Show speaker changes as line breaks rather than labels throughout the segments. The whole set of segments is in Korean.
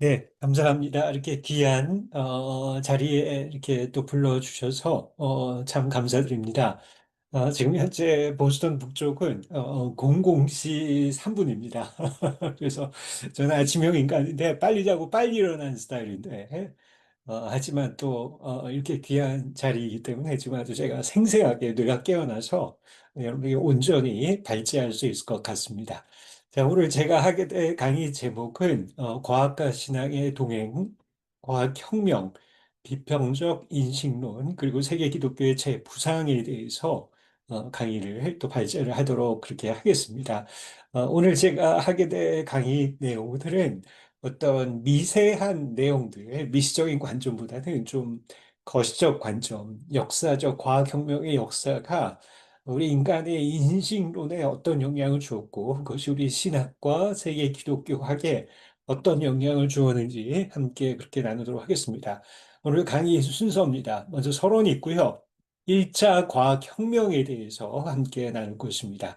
네, 감사합니다. 이렇게 귀한 자리에 이렇게 또 불러주셔서 참 감사드립니다. 지금 현재 보스턴 북쪽은 00시 3분입니다. 그래서 저는 아침형 인간인데 빨리 자고 빨리 일어나는 스타일인데 하지만 또 이렇게 귀한 자리이기 때문에 지금 아주 제가 생생하게 뇌가 깨어나서 여러분에게 온전히 발제할 수 있을 것 같습니다. 자, 오늘 제가 하게 될 강의 제목은 과학과 신앙의 동행, 과학혁명, 비평적 인식론, 그리고 세계 기독교의 재부상에 대해서 강의를 또 발제를 하도록 그렇게 하겠습니다. 오늘 제가 하게 될 강의 내용들은 어떤 미세한 내용들, 미시적인 관점보다는 좀 거시적 관점, 역사적 과학혁명의 역사가 우리 인간의 인식론에 어떤 영향을 주었고, 그것이 우리 신학과 세계 기독교학에 어떤 영향을 주었는지 함께 그렇게 나누도록 하겠습니다. 오늘 강의 순서입니다. 먼저 서론이 있고요. 1차 과학혁명에 대해서 함께 나눌 것입니다.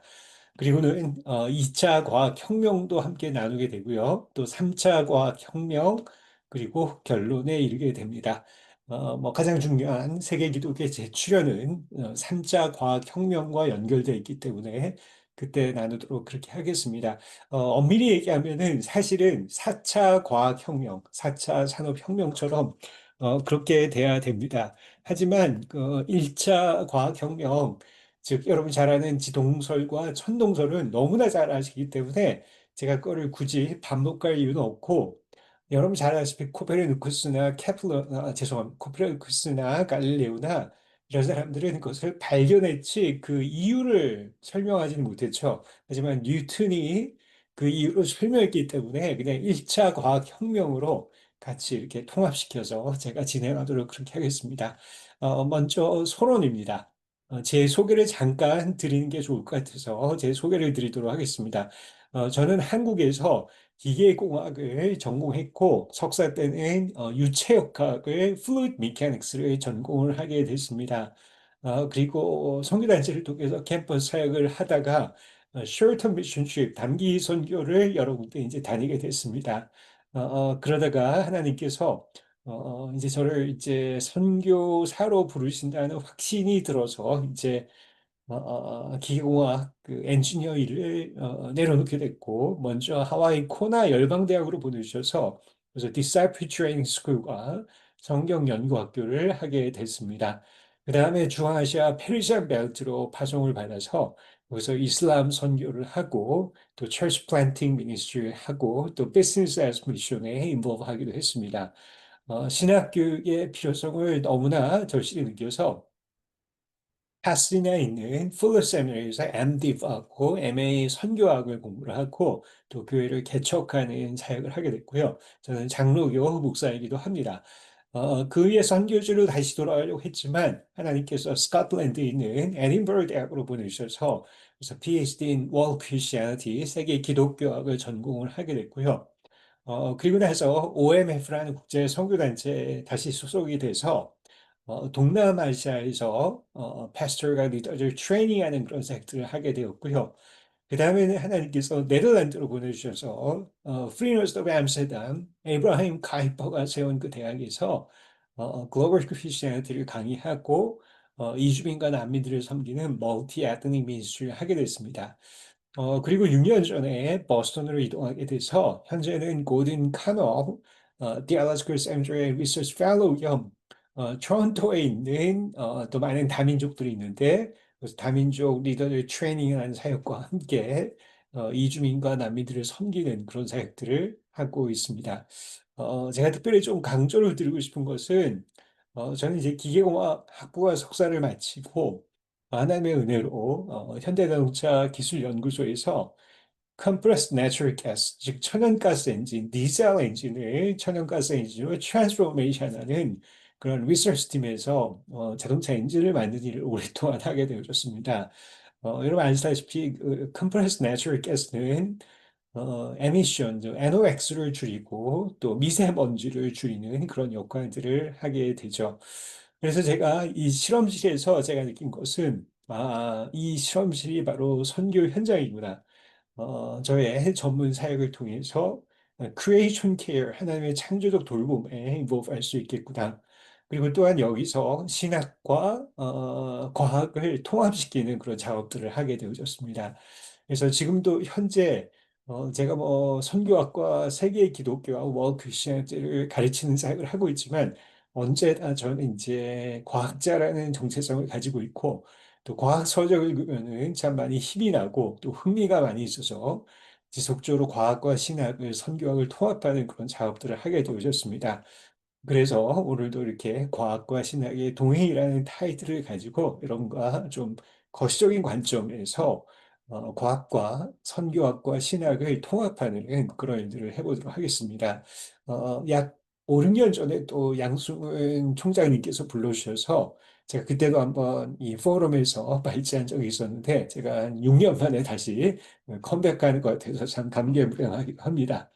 그리고는 2차 과학혁명도 함께 나누게 되고요. 또 3차 과학혁명, 그리고 결론에 이르게 됩니다. 뭐 가장 중요한 세계 기독교의 재출현은 3차 과학혁명과 연결되어 있기 때문에 그때 나누도록 그렇게 하겠습니다. 엄밀히 얘기하면은 사실은 4차 과학혁명, 4차 산업혁명처럼 그렇게 돼야 됩니다. 하지만 그 1차 과학혁명, 즉 여러분 잘 아는 지동설과 천동설은 너무나 잘 아시기 때문에 제가 그거를 굳이 반복할 이유는 없고, 여러분 잘 아시다시피 코페르니쿠스나 케플러, 죄송합니다. 코페르니쿠스나 갈릴레오나 이런 사람들은 그것을 발견했지 그 이유를 설명하지는 못했죠. 하지만 뉴턴이 그 이유를 설명했기 때문에 그냥 1차 과학혁명으로 같이 이렇게 통합시켜서 제가 진행하도록 그렇게 하겠습니다. 먼저 서론입니다. 제 소개를 잠깐 드리는 게 좋을 것 같아서 제 소개를 드리도록 하겠습니다. 저는 한국에서 기계공학을 전공했고 석사 때는 유체역학을 fluid mechanics를 전공을 하게 됐습니다. 그리고 선교단체를 통해서 캠퍼스 사역을 하다가 short-term missionship 단기 선교를 여러 군데 이제 다니게 됐습니다. 그러다가 하나님께서 이제 저를 이제 선교사로 부르신다는 확신이 들어서 이제 기계공학 그 엔지니어 일을 내려놓게 됐고, 먼저 하와이 코나 열방대학으로 보내주셔서 그래서 Disciple Training School과 성경연구학교를 하게 됐습니다. 그 다음에 중앙아시아 페르시안 벨트로 파송을 받아서 거기서 이슬람 선교를 하고 또 Church Planting Ministry 하고 또 Business as Mission에 인volve 하기도 했습니다. 신학교육의 필요성을 너무나 절실히 느껴서 파스디나에 있는 풀러 세미나리에서 MDiv하고 MA 선교학을 공부를 하고 또 교회를 개척하는 사역을 하게 됐고요. 저는 장로교 목사이기도 합니다. 그 위에 선교지로 다시 돌아가려고 했지만 하나님께서 스코틀랜드에 있는 에딘버러 대학으로 보내주셔서 그래서 PhD in World Christianity 세계 기독교학을 전공을 하게 됐고요. 그리고 나서 OMF라는 국제 선교단체에 다시 소속이 돼서 동남아시아에서 패스터가 리더를 트레이닝하는 그런 사역들을 하게 되었고요. 그 다음에는 하나님께서 네덜란드로 보내주셔서 프리너스 오브 암스테르담 에이브라임 카이퍼가 세운 그 대학에서 글로벌 크리스티애니티를 강의하고 이주민과 난민들을 섬기는 멀티 에트닉 미니스트리를 하게 됐습니다. 그리고 6년 전에 버스턴으로 이동하게 돼서 현재는 고든 카널 디알라스쿨 샘주의 리서치 펠로우 겸 토론토에 있는 또 많은 다민족들이 있는데 그래서 다민족 리더들 트레이닝하는 사역과 함께 이주민과 난민들을 섬기는 그런 사역들을 하고 있습니다. 제가 특별히 좀 강조를 드리고 싶은 것은 저는 이제 기계공학 학부와 석사를 마치고 하나님의 은혜로 현대자동차 기술연구소에서 compressed natural gas, 즉 천연가스 엔진, 디젤 엔진을 천연가스 엔진으로 트랜스포메이션하는 그런 리서치 팀에서 자동차 엔진을 만드는 일을 오랫동안 하게 되어졌습니다. 여러분 아시다시피 그 compressed natural gas는 에미션, NOx를 줄이고 또 미세먼지를 줄이는 그런 역할들을 하게 되죠. 그래서 제가 이 실험실에서 제가 느낀 것은 이 실험실이 바로 선교 현장이구나. 저의 전문 사역을 통해서 creation care, 하나님의 창조적 돌봄에 involve 할 수 있겠구나. 그리고 또한 여기서 신학과 과학을 통합시키는 그런 작업들을 하게 되어졌습니다. 그래서 지금도 현재 제가 뭐 선교학과 세계 기독교와 월 크리스천들을 가르치는 사역을 하고 있지만 언제나 저는 이제 과학자라는 정체성을 가지고 있고 또 과학 서적을 읽으면은 참 많이 힘이 나고 또 흥미가 많이 있어서 지속적으로 과학과 신학을 선교학을 통합하는 그런 작업들을 하게 되어졌습니다. 그래서 오늘도 이렇게 과학과 신학의 동행이라는 타이틀을 가지고 여러분과 좀 거시적인 관점에서 과학과 선교학과 신학을 통합하는 그런 일들을 해보도록 하겠습니다. 약 5, 6년 전에 또 양승은 총장님께서 불러주셔서 제가 그때도 한번 이 포럼에서 발제한 적이 있었는데 제가 한 6년 만에 다시 컴백하는 것 같아서 참 감개무량하기도 합니다.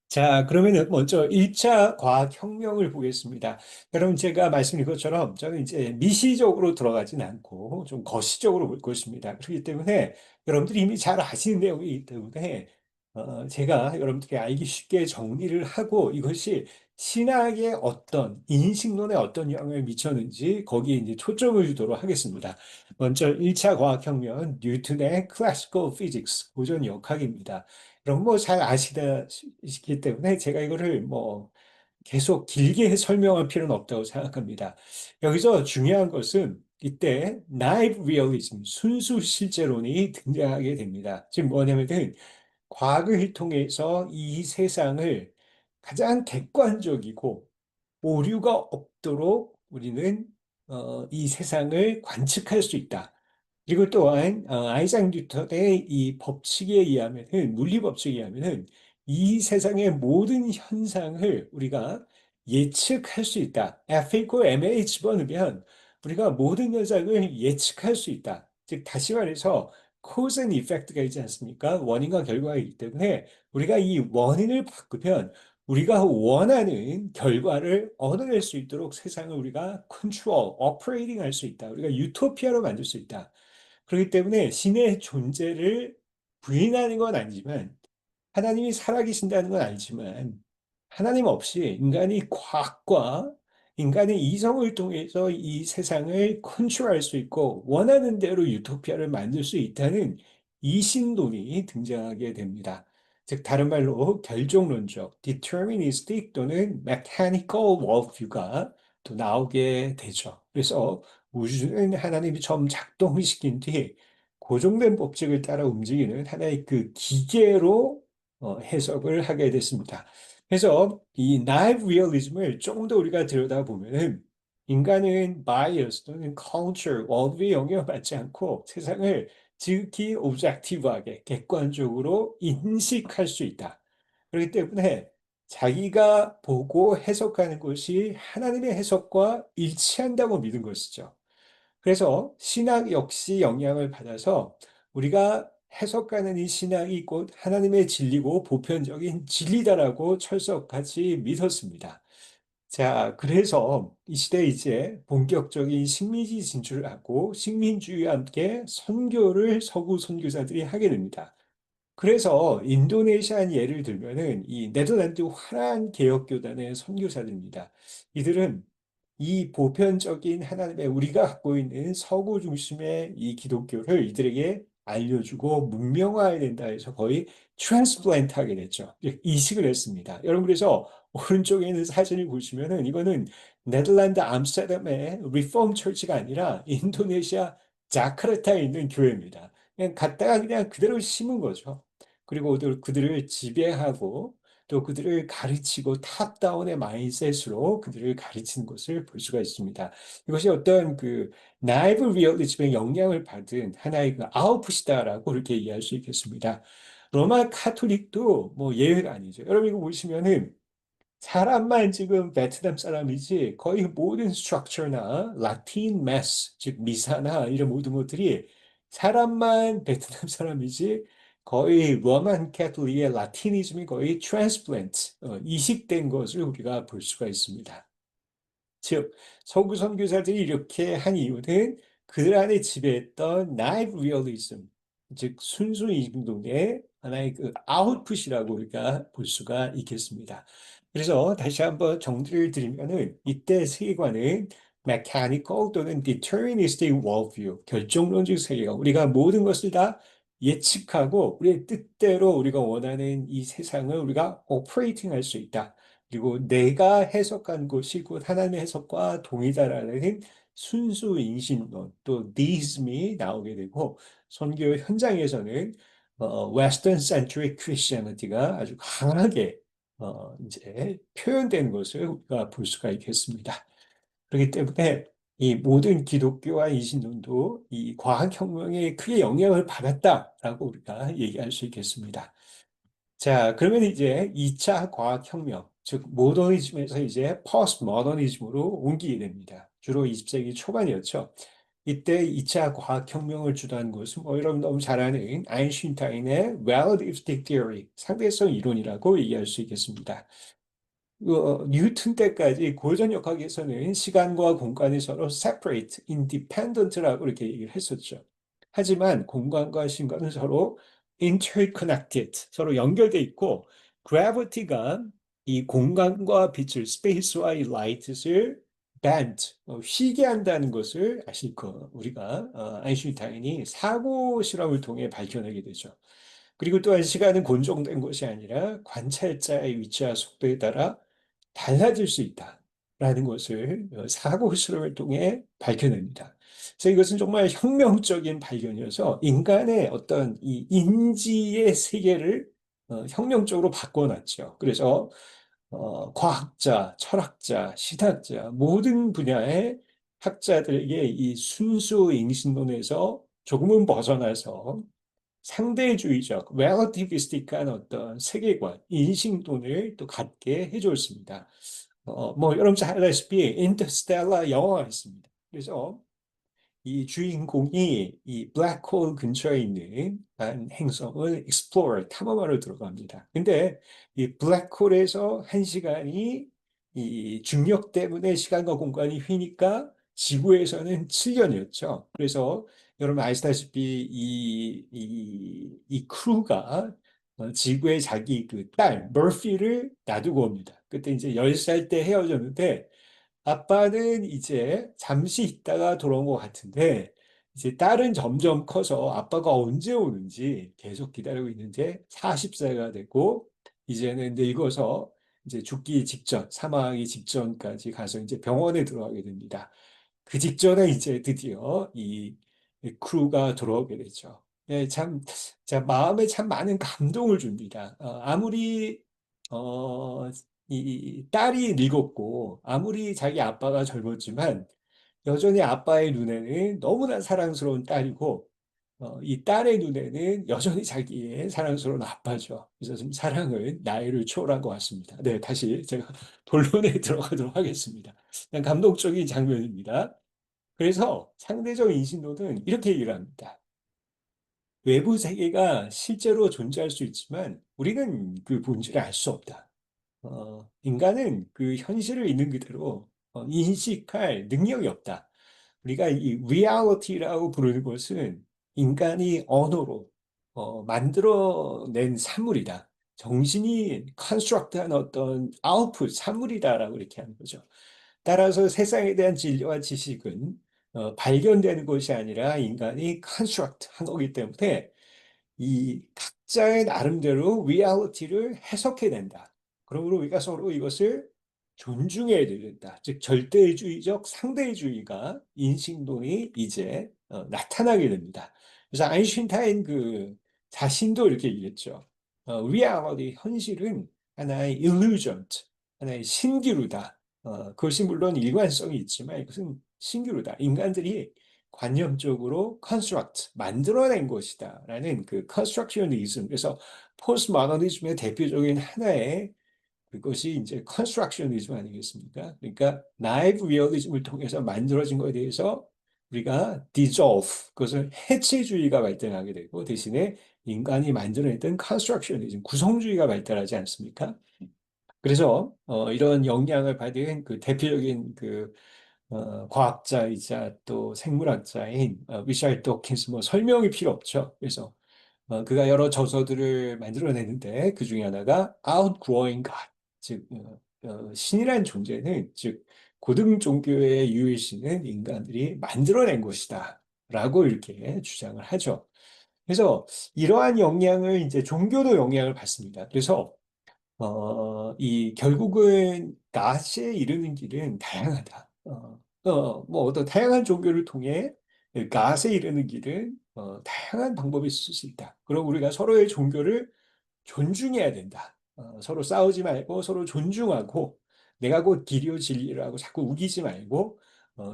자, 그러면은 먼저 1차 과학혁명을 보겠습니다. 여러분, 제가 말씀드린 것처럼 저는 이제 미시적으로 들어가진 않고 좀 거시적으로 볼 것입니다. 그렇기 때문에 여러분들이 이미 잘 아시는 내용이기 때문에 제가 여러분들이 알기 쉽게 정리를 하고 이것이 신학의 어떤 인식론에 어떤 영향을 미쳤는지 거기에 이제 초점을 주도록 하겠습니다. 먼저 1차 과학혁명은 뉴턴의 클래시컬 피직스, 고전 역학입니다. 그럼 뭐 잘 아시다시피 때문에 제가 이거를 뭐 계속 길게 설명할 필요는 없다고 생각합니다. 여기서 중요한 것은 이때 나이브 리얼리즘, 순수 실제론이 등장하게 됩니다. 지금 뭐냐면은 과학을 통해서 이 세상을 가장 객관적이고 오류가 없도록 우리는 이 세상을 관측할 수 있다. 그리고 또한 아이작 뉴턴의 이 법칙에 의하면은 물리 법칙에 의하면은 이 세상의 모든 현상을 우리가 예측할 수 있다. F 있고 MA 집어넣으면 우리가 모든 현상을 예측할 수 있다. 즉 다시 말해서 cause and effect가 있지 않습니까? 원인과 결과가 있기 때문에 우리가 이 원인을 바꾸면 우리가 원하는 결과를 얻어낼 수 있도록 세상을 우리가 컨트롤, 오퍼레이팅 할 수 있다. 우리가 유토피아로 만들 수 있다. 그렇기 때문에 신의 존재를 부인하는 건 아니지만 하나님이 살아계신다는 건 알지만 하나님 없이 인간이 과학과 인간의 이성을 통해서 이 세상을 컨트롤할 수 있고 원하는 대로 유토피아를 만들 수 있다는 이신론이 등장하게 됩니다. 즉 다른 말로 결정론적, deterministic 또는 mechanical worldview가 또 나오게 되죠. 그래서 우주는 하나님이 처음 작동시킨 뒤 고정된 법칙을 따라 움직이는 하나의 그 기계로 해석을 하게 됐습니다. 그래서 이 나이브 리얼리즘을 조금 더 우리가 들여다보면은 인간은 바이어스 또는 culture, 월드에 영향을 받지 않고 세상을 지극히 오브젝티브하게 객관적으로 인식할 수 있다. 그렇기 때문에 자기가 보고 해석하는 것이 하나님의 해석과 일치한다고 믿은 것이죠. 그래서 신학 역시 영향을 받아서 우리가 해석하는 이 신학이 곧 하나님의 진리고 보편적인 진리다라고 철석같이 믿었습니다. 자, 그래서 이 시대에 이제 본격적인 식민지 진출을 하고 식민주의와 함께 선교를 서구 선교사들이 하게 됩니다. 그래서 인도네시안 예를 들면은 이 네덜란드 화란 개혁교단의 선교사들입니다. 이들은 이 보편적인 하나님의 우리가 갖고 있는 서구 중심의 이 기독교를 이들에게 알려주고 문명화해야 된다 해서 거의 트랜스플란트 하게 됐죠. 이식을 했습니다. 여러분 그래서 오른쪽에 있는 사진을 보시면은 이거는 네덜란드 암스테르담의 리폼 처치가 아니라 인도네시아 자카르타에 있는 교회입니다. 그냥 갖다가 그냥 그대로 심은 거죠. 그리고 그들을 지배하고 또 그들을 가르치고 탑다운의 마인셋으로 그들을 가르치는 것을 볼 수가 있습니다. 이것이 어떤 그 나이브 리얼리즘의 영향을 받은 하나의 그 아웃풋이다라고 이렇게 이해할 수 있겠습니다. 로마 카톨릭도 뭐 예외가 아니죠. 여러분 이거 보시면은 사람만 지금 베트남 사람이지 거의 모든 스트럭처나 라틴 매스, 즉 미사나 이런 모든 것들이 사람만 베트남 사람이지 거의 로만 캐톨릭의 라티니즘이 거의 트랜스플란트, 이식된 것을 우리가 볼 수가 있습니다. 즉 서구 선교사들이 이렇게 한 이유는 그들 안에 지배했던 나이브 리얼리즘, 즉 순수 이중동의 하나의 그 아웃풋이라고 우리가 볼 수가 있겠습니다. 그래서 다시 한번 정리를 드리면은 이때 세계관은 mechanical 또는 deterministic worldview, 결정론적 세계관. 우리가 모든 것을 다 예측하고 우리의 뜻대로 우리가 원하는 이 세상을 우리가 operating 할 수 있다. 그리고 내가 해석한 것이 곧 하나님의 해석과 동이다라는 순수 인신론, 또 deism이 나오게 되고 선교 현장에서는 Western centric Christianity가 아주 강하게 이제 표현되는 것을 우리가 볼 수가 있겠습니다. 그렇기 때문에 이 모든 기독교와 이신론도 이 과학혁명에 크게 영향을 받았다라고 우리가 얘기할 수 있겠습니다. 자, 그러면 이제 2차 과학혁명, 즉 모더니즘에서 이제 포스트 모더니즘으로 옮기게 됩니다. 주로 20세기 초반이었죠. 이때 2차 과학혁명을 주도한 것은 뭐 여러분 너무 잘 아는 아인슈타인의 relativistic theory, 상대성 이론이라고 얘기할 수 있겠습니다. 뉴턴 때까지 고전역학에서는 시간과 공간이 서로 separate, independent라고 이렇게 얘기를 했었죠. 하지만 공간과 시간은 서로 interconnected, 서로 연결돼 있고 gravity가 이 공간과 빛을 space와 이 light을 bend, 휘게 한다는 것을 아실 거 우리가 아인슈타인이 사고 실험을 통해 발견하게 되죠. 그리고 또한 시간은 곤종된 것이 아니라 관찰자의 위치와 속도에 따라 달라질 수 있다라는 것을 사고 실험을 통해 밝혀냅니다. 그래서 이것은 정말 혁명적인 발견이어서 인간의 어떤 이 인지의 세계를 혁명적으로 바꿔놨죠. 그래서 과학자, 철학자, 신학자 모든 분야의 학자들에게 이 순수 인신론에서 조금은 벗어나서 상대주의적, relativistic한 어떤 세계관, 인식론을 또 갖게 해줬습니다. 뭐 여러분 잘 알다시피 인터스텔라 영화가 있습니다. 그래서 이 주인공이 이 블랙홀 근처에 있는 한 행성을 explore, 탐험하러 들어갑니다. 근데 이 블랙홀에서 한 시간이 이 중력 때문에 시간과 공간이 휘니까 지구에서는 7년이었죠. 그래서 여러분 아시다시피 이 크루가 지구에 자기 그 딸, 머피를 놔두고 옵니다. 그때 이제 10살 때 헤어졌는데 아빠는 이제 잠시 있다가 돌아온 것 같은데, 이제 딸은 점점 커서 아빠가 언제 오는지 계속 기다리고 있는데 40세가 되고, 이제는 늙어서 이제 죽기 직전, 사망하기 직전까지 가서 이제 병원에 들어가게 됩니다. 그 직전에 이제 드디어 이 크루가 돌아오게 되죠. 예, 참, 자, 마음에 참 많은 감동을 줍니다. 아무리, 어, 이 딸이 늙었고, 아무리 자기 아빠가 젊었지만, 여전히 아빠의 눈에는 너무나 사랑스러운 딸이고, 이 딸의 눈에는 여전히 자기의 사랑스러운 아빠죠. 그래서 좀 사랑은 나이를 초월한 것 같습니다. 네, 다시 제가 본론에 들어가도록 하겠습니다. 그냥 감동적인 장면입니다. 그래서 상대적 인신론은 이렇게 얘기를 합니다. 외부 세계가 실제로 존재할 수 있지만 우리는 그 본질을 알 수 없다. 인간은 그 현실을 있는 그대로 인식할 능력이 없다. 우리가 이 리얼리티라고 부르는 것은 인간이 언어로 만들어낸 산물이다. 정신이 컨스트럭트한 어떤 아웃풋, 산물이다라고 이렇게 하는 거죠. 따라서 세상에 대한 진리와 지식은 발견되는 것이 아니라 인간이 컨스트럭트 한 거기 때문에 이 각자의 나름대로 리얼리티를 해석해낸다. 그러므로 우리가 서로 이것을 존중해야 된다. 즉 절대주의적 상대주의가 인식론이 이제 나타나게 됩니다. 그래서 아인슈타인 그 자신도 이렇게 얘기했죠. 리얼리티 현실은 하나의 illusion, 하나의 신기루다. 그것이 물론 일관성이 있지만 이것은 신기루다. 인간들이 관념적으로 construct, 만들어낸 것이다라는 그 constructionism. 그래서 포스트모더니즘의 대표적인 하나의 그것이 이제 constructionism 아니겠습니까? 그러니까 나이브 리얼리즘을 통해서 만들어진 것에 대해서 우리가 dissolve, 그것을 해체주의가 발달하게 되고 대신에 인간이 만들어냈던 constructionism, 구성주의가 발달하지 않습니까? 그래서 이런 영향을 받은 그 대표적인 그 과학자이자 또 생물학자인 리차드 도킨스 뭐 설명이 필요 없죠. 그래서 그가 여러 저서들을 만들어내는데 그 중에 하나가 Outgrowing God, 즉 신이란 존재는 즉 고등 종교의 유일신은 인간들이 만들어낸 것이다 라고 이렇게 주장을 하죠. 그래서 이러한 영향을 이제 종교도 영향을 받습니다. 그래서 이 결국은 낫에 이르는 길은 다양하다. 뭐 어떤 다양한 종교를 통해 낫에 이르는 길은 다양한 방법이 있을 수 있다. 그럼 우리가 서로의 종교를 존중해야 된다. 서로 싸우지 말고 서로 존중하고 내가 곧 길이요 진리라고 자꾸 우기지 말고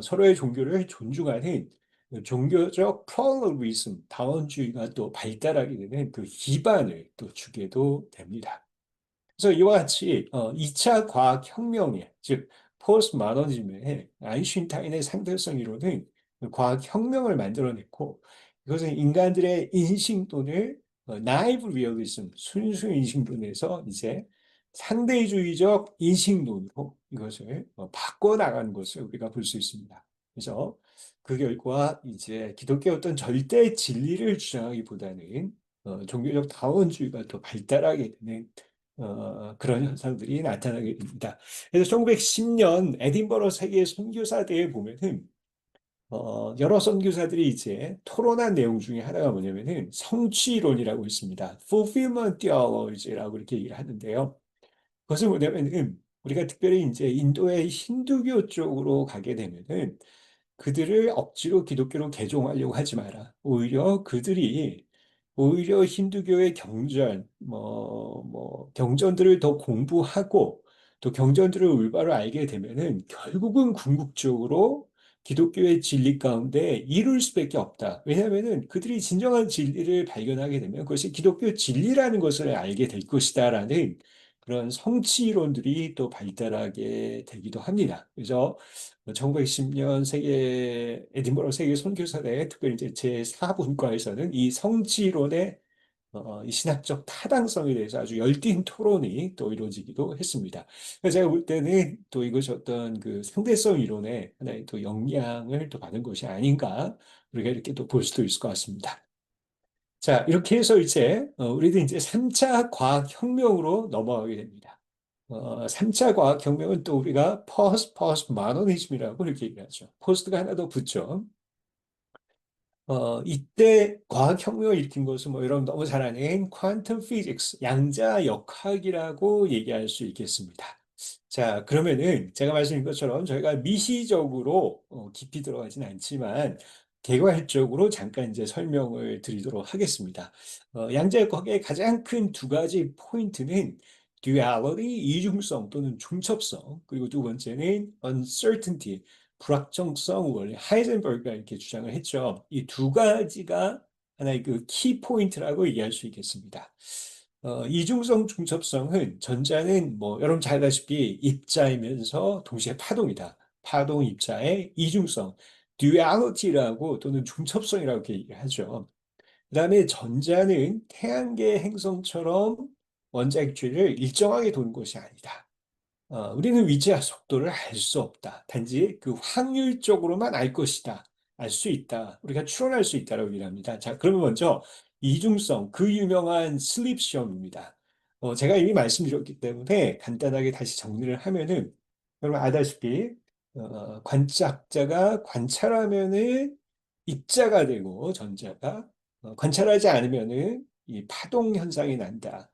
서로의 종교를 존중하는 그 종교적 플루러리즘, 다원주의가 또 발달하게 되는 그 기반을 또 주게도 됩니다. 그래서 이와 같이 2차 과학혁명에, 즉 포스트모더니즘의 아인슈타인의 상대성 이론은 과학혁명을 만들어냈고 이것은 인간들의 인식론을 나이브 리얼리즘, 순수 인식론에서 이제 상대주의적 인식론으로 이것을 바꿔나가는 것을 우리가 볼 수 있습니다. 그래서 그 결과 이제 기독교의 어떤 절대 진리를 주장하기보다는 종교적 다원주의가 또 발달하게 되는 그런 현상들이 나타나게 됩니다. 그래서 1910년 에딘버러 세계 선교사대회 보면은 여러 선교사들이 이제 토론한 내용 중에 하나가 뭐냐면은 성취론이라고 있습니다. Fulfillment Theology라고 이렇게 얘기를 하는데요. 그것은 뭐냐면은 우리가 특별히 이제 인도의 힌두교 쪽으로 가게 되면은 그들을 억지로 기독교로 개종하려고 하지 마라. 오히려 힌두교의 경전들을 더 공부하고 또 경전들을 올바로 알게 되면은 결국은 궁극적으로 기독교의 진리 가운데 이룰 수밖에 없다. 왜냐하면은 그들이 진정한 진리를 발견하게 되면 그것이 기독교 진리라는 것을 알게 될 것이다라는 그런 성취론들이 또 발달하게 되기도 합니다. 그래서 1910년 에딘버러 세계 선교사대 특별히 이제 제4분과에서는 이 성취론의 이 신학적 타당성에 대해서 아주 열띤 토론이 또 이루어지기도 했습니다. 그래서 제가 볼 때는 또 이것이 어떤 그 상대성 이론의 하나의 또 영향을 또 받은 것이 아닌가 우리가 이렇게 또 볼 수도 있을 것 같습니다. 자, 이렇게 해서 이제 우리도 이제 3차 과학혁명으로 넘어가게 됩니다. 3차 과학혁명은 또 우리가 포스트 모더니즘이라고 이렇게 얘기하죠. 포스트가 하나 더 붙죠. 이때 과학혁명을 일으킨 것은 뭐 여러분 너무 잘 아는 퀀텀 피직스, 양자역학이라고 얘기할 수 있겠습니다. 자, 그러면은 제가 말씀드린 것처럼 저희가 미시적으로 깊이 들어가진 않지만 개괄적으로 잠깐 이제 설명을 드리도록 하겠습니다. 양자역학의 가장 큰 두 가지 포인트는 duality, 이중성 또는 중첩성, 그리고 두 번째는 uncertainty, 불확정성 원리, 하이젠버그가 이렇게 주장을 했죠. 이 두 가지가 하나의 그 키 포인트라고 얘기할 수 있겠습니다. 이중성 중첩성은 전자는 뭐 여러분 잘 아다시피 입자이면서 동시에 파동이다. 파동 입자의 이중성, 듀얼리티라고 또는 중첩성이라고 이렇게 얘기를 하죠. 그다음에 전자는 태양계 행성처럼 원자핵주를 일정하게 도는 것이 아니다. 우리는 위치와 속도를 알 수 없다. 단지 그 확률적으로만 알 것이다. 알 수 있다. 우리가 추론할 수 있다라고 얘기합니다. 자, 그러면 먼저 이중성, 그 유명한 슬립 시험입니다. 제가 이미 말씀드렸기 때문에 간단하게 다시 정리를 하면은 여러분 알다시피 관짝자가 관찰하면은 입자가 되고 전자가 관찰하지 않으면은 이 파동 현상이 난다.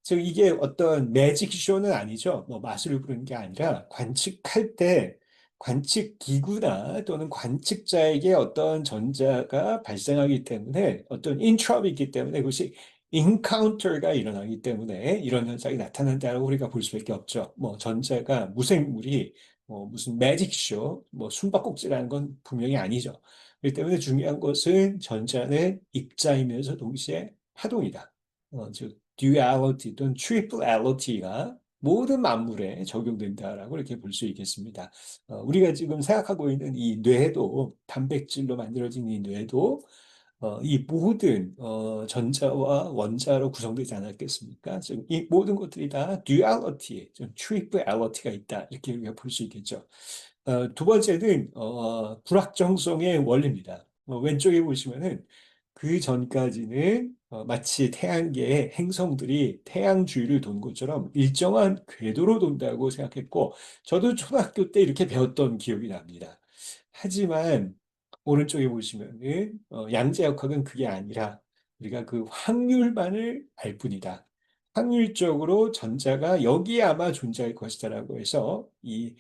즉 이게 어떤 매직 쇼는 아니죠. 뭐 마술을 부르는 게 아니라 관측할 때 관측 기구나 또는 관측자에게 어떤 전자가 발생하기 때문에 어떤 인트rop이 있기 때문에 그것이 인카운터가 일어나기 때문에 이런 현상이 나타난다고 우리가 볼 수밖에 없죠. 뭐 전자가 무생물이 뭐 무슨 매직 쇼, 뭐 숨바꼭질하는 건 분명히 아니죠. 그렇기 때문에 중요한 것은 전자는 입자이면서 동시에 파동이다. 즉 듀얼리티 또는 트리플리티가 모든 만물에 적용된다라고 이렇게 볼 수 있겠습니다. 우리가 지금 생각하고 있는 이 뇌도 단백질로 만들어진 이 뇌도 이 모든 전자와 원자로 구성되지 않았겠습니까? 지금 이 모든 것들이 다 듀얼리티, 좀 트리플리티가 있다 이렇게 우리가 볼 수 있겠죠. 두 번째는 불확정성의 원리입니다. 왼쪽에 보시면은 그 전까지는 마치 태양계의 행성들이 태양 주위를 도는 것처럼 일정한 궤도로 돈다고 생각했고, 저도 초등학교 때 이렇게 배웠던 기억이 납니다. 하지만 오른쪽에 보시면은 양자역학은 그게 아니라 우리가 그 확률만을 알 뿐이다. 확률적으로 전자가 여기에 아마 존재할 것이다라고 해서 이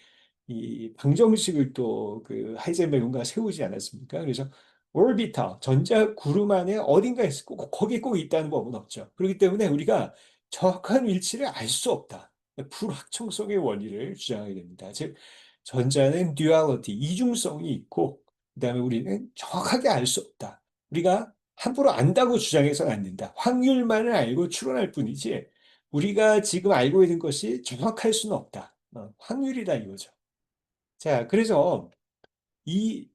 방정식을 또 그 하이젠베르그가 세우지 않았습니까? 그래서 오르비터, 전자 구름 안에 어딘가에 거기 꼭 있다는 법은 없죠. 그렇기 때문에 우리가 정확한 위치를 알 수 없다. 불확정성의 원리를 주장하게 됩니다. 즉, 전자는 듀얼리티, 이중성이 있고, 그다음에 우리는 정확하게 알 수 없다. 우리가 함부로 안다고 주장해서는 안 된다. 확률만을 알고 추론할 뿐이지, 우리가 지금 알고 있는 것이 정확할 수는 없다. 확률이다 이거죠. 자, 그래서 이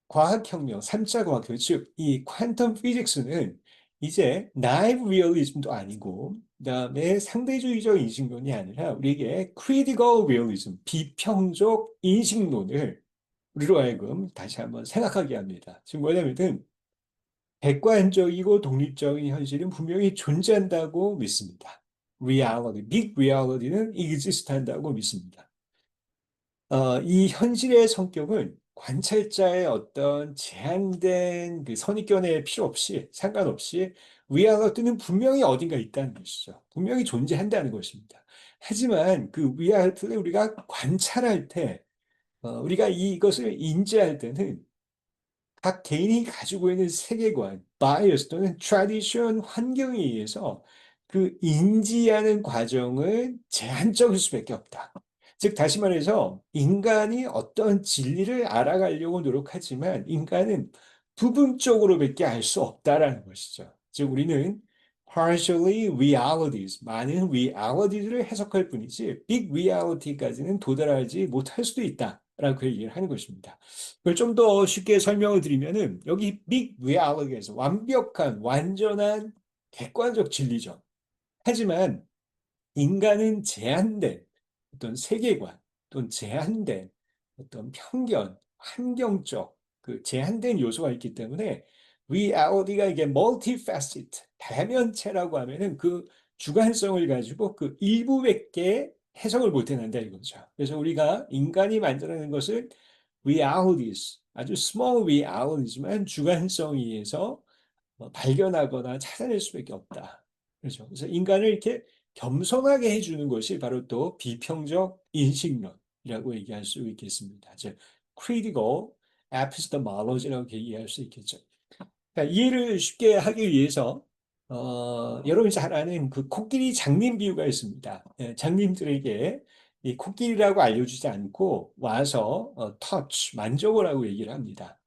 과학혁명, 3차 과학혁명, 즉, 이 퀀텀 피직스는 이제 나이브 리얼리즘도 아니고, 그다음에 상대주의적 인식론이 아니라 우리에게 크리티컬 리얼리즘, 비평적 인식론을 우리로 하여금 다시 한번 생각하게 합니다. 지금 뭐냐면은 객관적이고 독립적인 현실은 분명히 존재한다고 믿습니다. reality, big reality는 exist 한다고 믿습니다. 이 현실의 성격은 관찰자의 어떤 제한된 그 선입견에 필요 없이, 상관없이 위아래뜨는 분명히 어딘가 있다는 것이죠. 분명히 존재한다는 것입니다. 하지만 그 위아래뜨를 우리가 관찰할 때, 우리가 이것을 인지할 때는 각 개인이 가지고 있는 세계관, 바이어스 또는 트라디션 환경에 의해서 그 인지하는 과정은 제한적일 수밖에 없다. 즉, 다시 말해서 인간이 어떤 진리를 알아가려고 노력하지만 인간은 부분적으로밖에 알 수 없다라는 것이죠. 즉, 우리는 partially realities, 많은 reality들을 해석할 뿐이지 big reality까지는 도달하지 못할 수도 있다라고 얘기를 하는 것입니다. 그걸 좀 더 쉽게 설명을 드리면은 여기 빅 리얼리티에서 완벽한 완전한 객관적 진리죠. 하지만 인간은 제한된 어떤 세계관 또는 제한된 어떤 편견, 환경적 그 제한된 요소가 있기 때문에 리얼리티가 이게 multifaceted 다면체라고 하면은 그 주관성을 가지고 그 일부밖에 해석을 못 해낸다 이거죠. 그래서 우리가 인간이 만들어낸 것을 realities 아주 small realitys지만 주관성에 의해서 발견하거나 찾아낼 수밖에 없다. 그렇죠. 그래서 인간을 이렇게 겸손하게 해주는 것이 바로 또 비평적 인식론이라고 얘기할 수 있겠습니다. 즉, critical epistemology라고 얘기할 수 있겠죠. 그러니까 이해를 쉽게 하기 위해서 여러분이 잘 아는 그 코끼리 장님 비유가 있습니다. 예, 장님들에게 이 코끼리라고 알려주지 않고 와서 터치, 만져보라고 얘기를 합니다.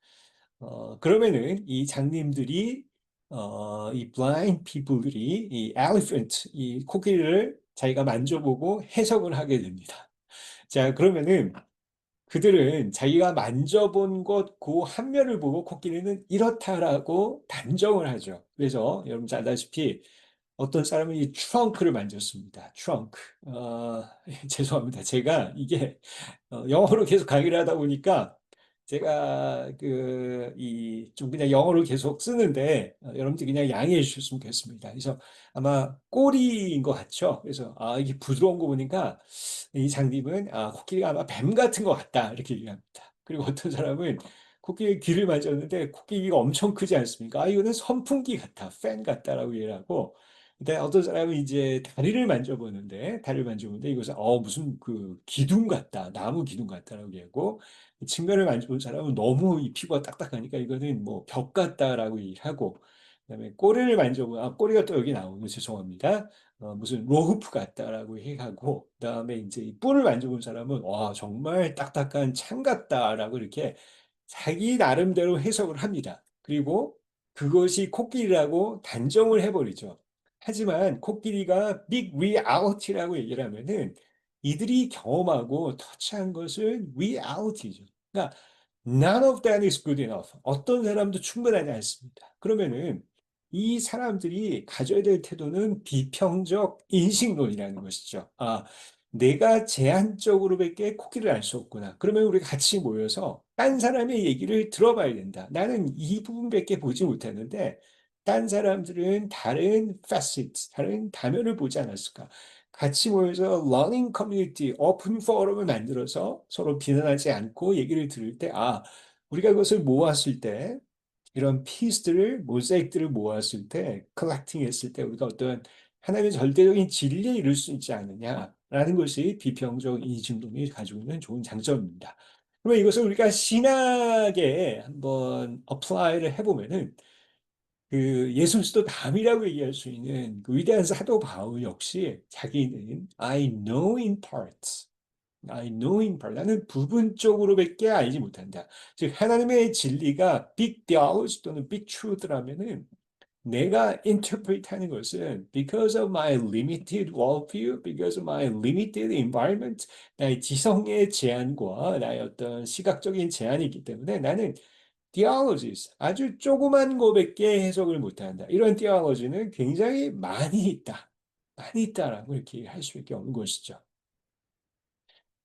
그러면은 이 장님들이 이 blind people들이 이 elephant, 이 코끼리를 자기가 만져보고 해석을 하게 됩니다. 자, 그러면은 그들은 자기가 만져본 것 그 한 면을 보고 코끼리는 이렇다라고 단정을 하죠. 그래서 여러분 잘 아다시피 어떤 사람은 이 트렁크를 만졌습니다. 트렁크. 죄송합니다. 제가 이게 영어로 계속 강의를 하다 보니까 제가 좀 그냥 영어로 계속 쓰는데 여러분들 그냥 양해해 주셨으면 좋겠습니다. 그래서 아마 꼬리인 것 같죠? 그래서 이게 부드러운 거 보니까 이 장님은 코끼리가 아마 뱀 같은 것 같다 이렇게 얘기합니다. 그리고 어떤 사람은 코끼리 귀를 만졌는데 코끼리가 엄청 크지 않습니까? 이거는 선풍기 같아, 팬 같다라고 얘기를 하고 근데 어떤 사람은 이제 다리를 만져보는데 이것은 무슨 그 기둥 같다, 나무 기둥 같다라고 얘기하고 측면을 만져본 사람은 너무 이 피부가 딱딱하니까 이거는 뭐 벽 같다라고 얘기하고 그다음에 꼬리를 만져보면 꼬리가 또 여기 나오면 죄송합니다. 무슨 로프트 같다라고 얘기하고 그다음에 이제 이 뿔을 만져본 사람은 와 정말 딱딱한 창 같다라고 이렇게 자기 나름대로 해석을 합니다. 그리고 그것이 코끼리라고 단정을 해버리죠. 하지만 코끼리가 빅 리얼리티라고 얘기를 하면은 이들이 경험하고 터치한 것은 리얼리티죠. 그러니까 none of that is good enough. 어떤 사람도 충분하지 않습니다. 그러면은 이 사람들이 가져야 될 태도는 비평적 인식론이라는 것이죠. 내가 제한적으로밖에 코끼리를 알 수 없구나. 그러면 우리 같이 모여서 딴 사람의 얘기를 들어봐야 된다. 나는 이 부분밖에 보지 못했는데 딴 사람들은 다른 facets, 다른 다면을 보지 않았을까? 같이 모여서 learning community, 오픈 포럼을 만들어서 서로 비난하지 않고 얘기를 들을 때, 아, 우리가 그것을 모았을 때, 이런 피스들을, 모자이크들을 모았을 때, 컬렉팅 했을 때, 우리가 어떤 하나님의 절대적인 진리에 이룰 수 있지 않느냐라는 것이 비평적 이진론이 가지고 있는 좋은 장점입니다. 그러면 이것을 우리가 신학에 한번 어플라이를 해보면은 그 예수 그리스도 남이라고 얘기할 수 있는 그 위대한 사도 바울 역시 자기는 I know in parts, I know in part. 나는 부분적으로밖에 알지 못한다. 즉 하나님의 진리가 big theology 또는 big truth라면은 내가 interpret 하는 것은 because of my limited worldview, because of my limited environment, 나의 지성의 제한과 나의 어떤 시각적인 제한이 있기 때문에 나는 theologies, 아주 조그만 거밖에 해석을 못한다. 이런 theology는 굉장히 많이 있다. 많이 있다라고 이렇게 할 수밖에 없는 것이죠.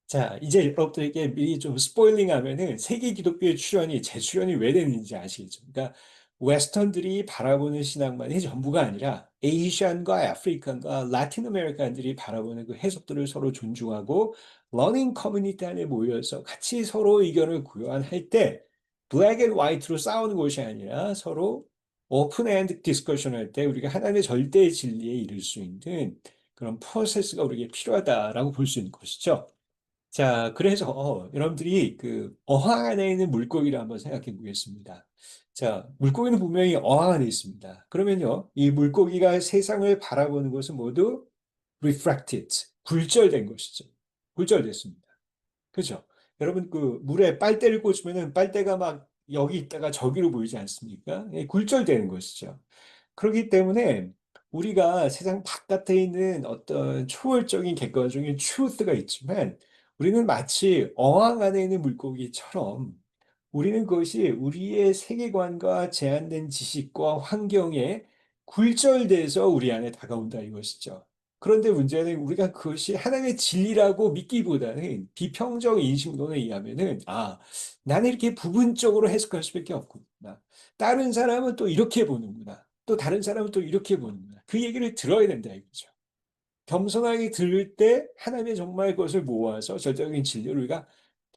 자, 이제 여러분들에게 미리 좀 스포일링 하면은 세계 기독교의 출현이, 재출현이 왜 되는지 아시겠죠? 그러니까 웨스턴들이 바라보는 신앙만이 전부가 아니라 에이시안과 아프리칸과 라틴 아메리칸들이 바라보는 그 해석들을 서로 존중하고 러닝 커뮤니티 안에 모여서 같이 서로 의견을 교환할 때 블랙 앤 화이트로 싸우는 것이 아니라 서로 오픈 엔드 디스커션 할 때 우리가 하나님의 절대 진리에 이를 수 있는 그런 프로세스가 우리에게 필요하다라고 볼 수 있는 것이죠. 자, 그래서 여러분들이 그 어항 안에 있는 물고기를 한번 생각해 보겠습니다. 자, 물고기는 분명히 어항 안에 있습니다. 그러면요, 이 물고기가 세상을 바라보는 것은 모두 refracted, 굴절된 것이죠. 굴절됐습니다. 그죠? 여러분 그 물에 빨대를 꽂으면은 빨대가 막 여기 있다가 저기로 보이지 않습니까? 예, 굴절되는 것이죠. 그렇기 때문에 우리가 세상 바깥에 있는 어떤 초월적인 객관적인 truth가 있지만 우리는 마치 어항 안에 있는 물고기처럼 우리는 그것이 우리의 세계관과 제한된 지식과 환경에 굴절돼서 우리 안에 다가온다 이것이죠. 그런데 문제는 우리가 그것이 하나님의 진리라고 믿기보다는 비평적 인식론에 의하면은 아, 나는 이렇게 부분적으로 해석할 수밖에 없구나. 다른 사람은 또 이렇게 보는구나. 또 다른 사람은 또 이렇게 보는구나. 그 얘기를 들어야 된다 이거죠. 겸손하게 들을 때 하나님의 정말 그것을 모아서 절대적인 진리를 우리가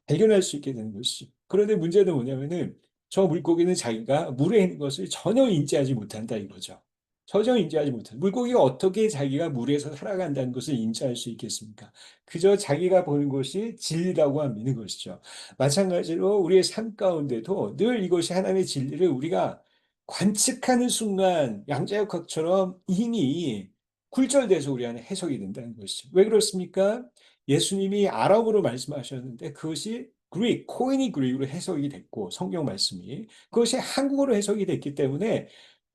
발견할 수 있게 되는 것이죠. 그런데 문제는 뭐냐면은 저 물고기는 자기가 물에 있는 것을 전혀 인지하지 못한다 이거죠. 전혀 인지하지 못한다. 물고기가 어떻게 자기가 물에서 살아간다는 것을 인지할 수 있겠습니까? 그저 자기가 보는 것이 진리라고 믿는 것이죠. 마찬가지로 우리의 삶 가운데도 늘 이것이 하나님의 진리를 우리가 관측하는 순간 양자역학처럼 이미 굴절돼서 우리 안에 해석이 된다는 것이죠. 왜 그렇습니까? 예수님이 아랍어로 말씀하셨는데 그것이 그릭, 코인이 그릭으로 해석이 됐고 성경 말씀이 그것이 한국어로 해석이 됐기 때문에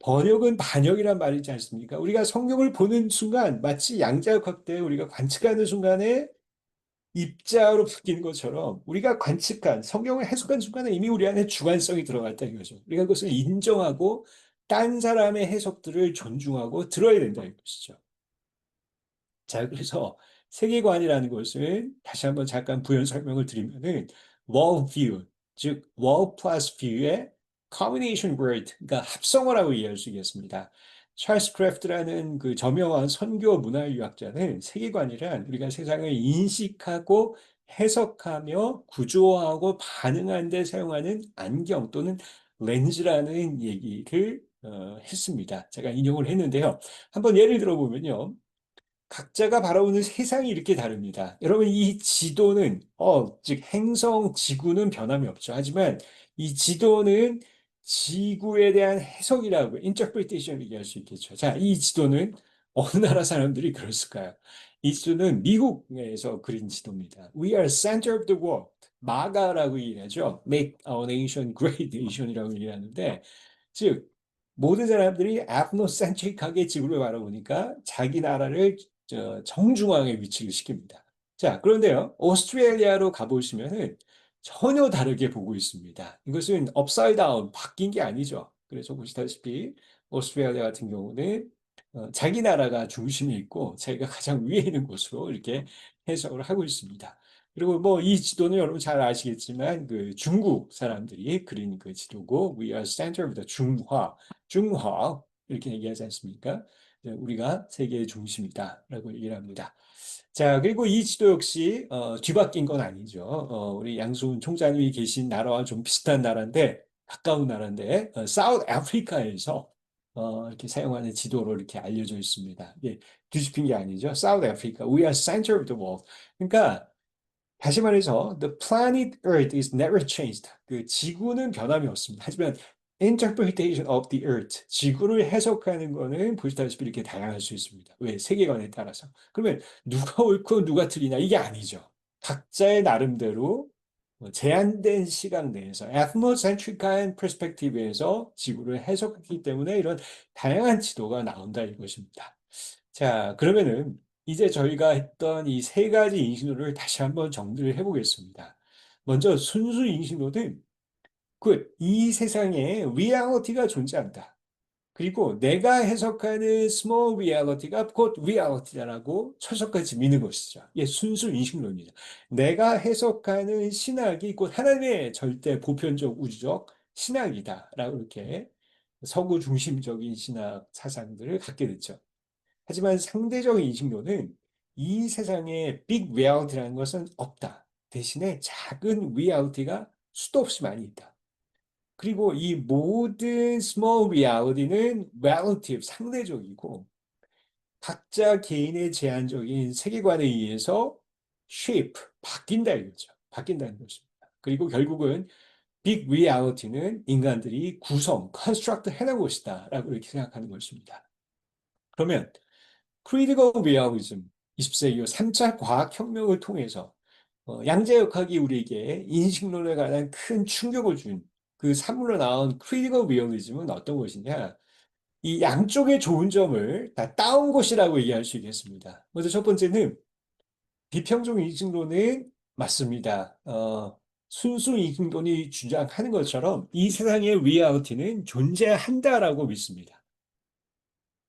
번역은 반역이란 말이지 않습니까? 우리가 성경을 보는 순간 마치 양자역학 때 우리가 관측하는 순간에 입자로 바뀌는 것처럼 우리가 관측한 성경을 해석한 순간에 이미 우리 안에 주관성이 들어갔다 이거죠. 우리가 그것을 인정하고 딴 사람의 해석들을 존중하고 들어야 된다 이것이죠. 자, 그래서 세계관이라는 것을 다시 한번 잠깐 부연 설명을 드리면은 worldview, 즉 world plus view의 combination word, 그러니까 합성어라고 이해할 수 있겠습니다. 찰스 크래프트라는 그 저명한 선교 문화유학자는 세계관이란 우리가 세상을 인식하고 해석하며 구조화하고 반응하는 데 사용하는 안경 또는 렌즈라는 얘기를 했습니다. 제가 인용을 했는데요. 한번 예를 들어보면요. 각자가 바라보는 세상이 이렇게 다릅니다. 여러분, 이 지도는, 즉, 행성, 지구는 변함이 없죠. 하지만 이 지도는 지구에 대한 해석이라고, interpretation을 얘기할 수 있겠죠. 자, 이 지도는 어느 나라 사람들이 그랬을까요? 이 지도는 미국에서 그린 지도입니다. We are center of the world. 마가라고 얘기하죠. Make our nation great nation이라고 얘기하는데, 즉, 모든 사람들이 에프노센트릭하게 지구를 바라보니까 자기 나라를 정중앙에 위치를 시킵니다. 자, 그런데요, 오스트레일리아로 가보시면은 전혀 다르게 보고 있습니다. 이것은 업사이드 다운, 바뀐 게 아니죠. 그래서 보시다시피 오스트레일리아 같은 경우는 자기 나라가 중심에 있고 자기가 가장 위에 있는 곳으로 이렇게 해석을 하고 있습니다. 그리고 뭐 이 지도는 여러분 잘 아시겠지만 그 중국 사람들이 그린 그 지도고 We are center of the 중화, 중화 이렇게 얘기하지 않습니까? 우리가 세계의 중심이다라고 얘기를 합니다. 자, 그리고 이 지도 역시 뒤바뀐 건 아니죠. 우리 양수훈 총장님이 계신 나라와 좀 비슷한 나라인데 가까운 나라인데 사우스 아프리카에서 이렇게 사용하는 지도로 이렇게 알려져 있습니다. 이게 뒤집힌 게 아니죠. 사우스 아프리카, we are center of the world. 그러니까 다시 말해서 the planet Earth is never changed. 그 지구는 변함이 없습니다. 하지만 interpretation of the Earth, 지구를 해석하는 거는 보시다시피 이렇게 다양할 수 있습니다. 왜? 세계관에 따라서. 그러면 누가 옳고 누가 틀리냐 이게 아니죠. 각자의 나름대로 제한된 시간 내에서 ethnocentric한 perspective에서 지구를 해석하기 때문에 이런 다양한 지도가 나온다 이것입니다. 자, 그러면은 이제 저희가 했던 이 세 가지 인식론을 다시 한번 정리를 해보겠습니다. 먼저 순수 인식론은 이 세상에 리얼리티가 존재한다. 그리고 내가 해석하는 small reality가 곧 reality라고 철석같이 믿는 것이죠. 이게 순수 인식론이죠. 내가 해석하는 신학이 곧 하나님의 절대 보편적 우주적 신학이다라고 이렇게 서구 중심적인 신학 사상들을 갖게 됐죠. 하지만 상대적 인식론은 이 세상에 빅 리얼리티라는 것은 없다. 대신에 작은 리얼리티가 수도 없이 많이 있다. 그리고 이 모든 small reality는 relative, 상대적이고 각자 개인의 제한적인 세계관에 의해서 shape, 바뀐다 이거죠. 바뀐다는 것입니다. 그리고 결국은 빅 리얼리티는 인간들이 구성, construct 해낸 것이다 라고 이렇게 생각하는 것입니다. 그러면 크리티컬 리얼리즘 20세기 3차 과학혁명을 통해서 양자역학이 우리에게 인식론에 관한 큰 충격을 준 그 산물로 나온 크리티컬 리얼리즘은 어떤 것이냐? 이 양쪽의 좋은 점을 다 따온 것이라고 얘기할 수 있겠습니다. 먼저 첫 번째는 비평적 인식론은 맞습니다. 순수 인식론이 주장하는 것처럼 이 세상의 리얼리티는 존재한다라고 믿습니다.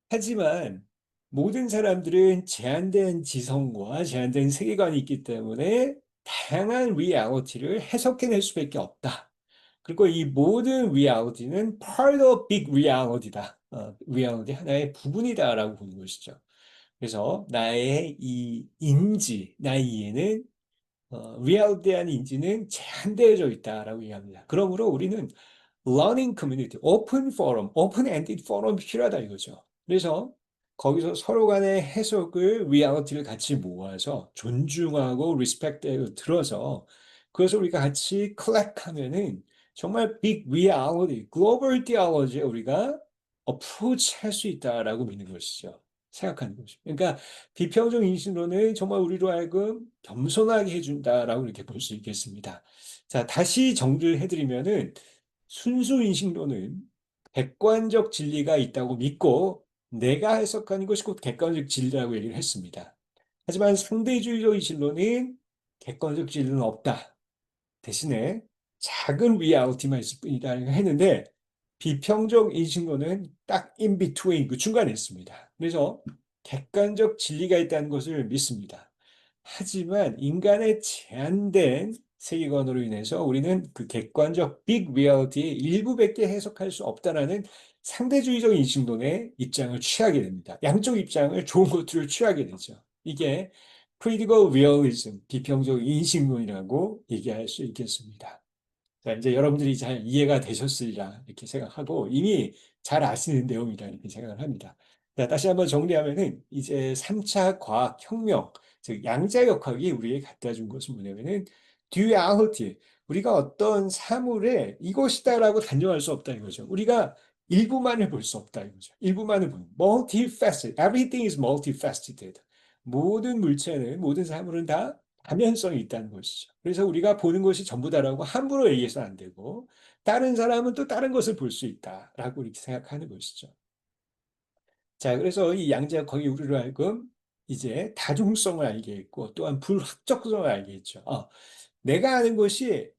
하지만 모든 사람들은 제한된 지성과 제한된 세계관이 있기 때문에 다양한 리얼리티를 해석해낼 수밖에 없다. 그리고 이 모든 리얼리티는 part of big reality다. 리얼리티 하나의 부분이다라고 보는 것이죠. 그래서 나의 이 인지, 나의 이해는 리얼리티에 대한 인지는 제한되어져 있다라고 얘기합니다. 그러므로 우리는 learning community, open forum, open-ended forum이 필요하다 이거죠. 그래서 거기서 서로 간의 해석을, 리얼리티를 같이 모아서 존중하고 리스펙트를 들어서 그래서 우리가 같이 컬렉하면은 정말 빅 리얼리티, 글로벌 티올로지에 우리가 어프로치 할 수 있다라고 믿는 것이죠. 생각하는 것이죠. 그러니까 비평적 인식론은 정말 우리로 하여금 겸손하게 해준다라고 이렇게 볼 수 있겠습니다. 자, 다시 정리를 해드리면은 순수 인식론은 객관적 진리가 있다고 믿고 내가 해석하는 것이 곧 객관적 진리라고 얘기를 했습니다. 하지만 상대주의적 인식론은 객관적 진리는 없다. 대신에 작은 리얼리티만 있을 뿐이다 했는데 비평적 인식론은 딱 in between 그 중간에 있습니다. 그래서 객관적 진리가 있다는 것을 믿습니다. 하지만 인간의 제한된 세계관으로 인해서 우리는 그 객관적 빅 리얼리티의 일부밖에 해석할 수 없다라는 상대주의적 인식론의 입장을 취하게 됩니다. 양쪽 입장을 좋은 것들을 취하게 되죠. 이게 critical realism, 비평적 인식론이라고 얘기할 수 있겠습니다. 자, 이제 여러분들이 잘 이해가 되셨으리라 이렇게 생각하고 이미 잘 아시는 내용이라 이렇게 생각을 합니다. 자, 다시 한번 정리하면은 이제 3차 과학혁명, 즉 양자역학이 우리에게 갖다 준 것은 뭐냐면은 duality, 우리가 어떤 사물에 이것이다라고 단정할 수 없다 이거죠. 우리가 일부만을 볼 수 없다 이거죠. 일부만을 보는 multifaceted, everything is multifaceted. 모든 물체는 모든 사물은 다 다면성이 있다는 것이죠. 그래서 우리가 보는 것이 전부다라고 함부로 얘기해서는 안 되고 다른 사람은 또 다른 것을 볼 수 있다라고 이렇게 생각하는 것이죠. 자, 그래서 이 양자역 거기 우리로 하여금 이제 다중성을 알게 했고 또한 불확정성을 알게 했죠. 내가 아는 것이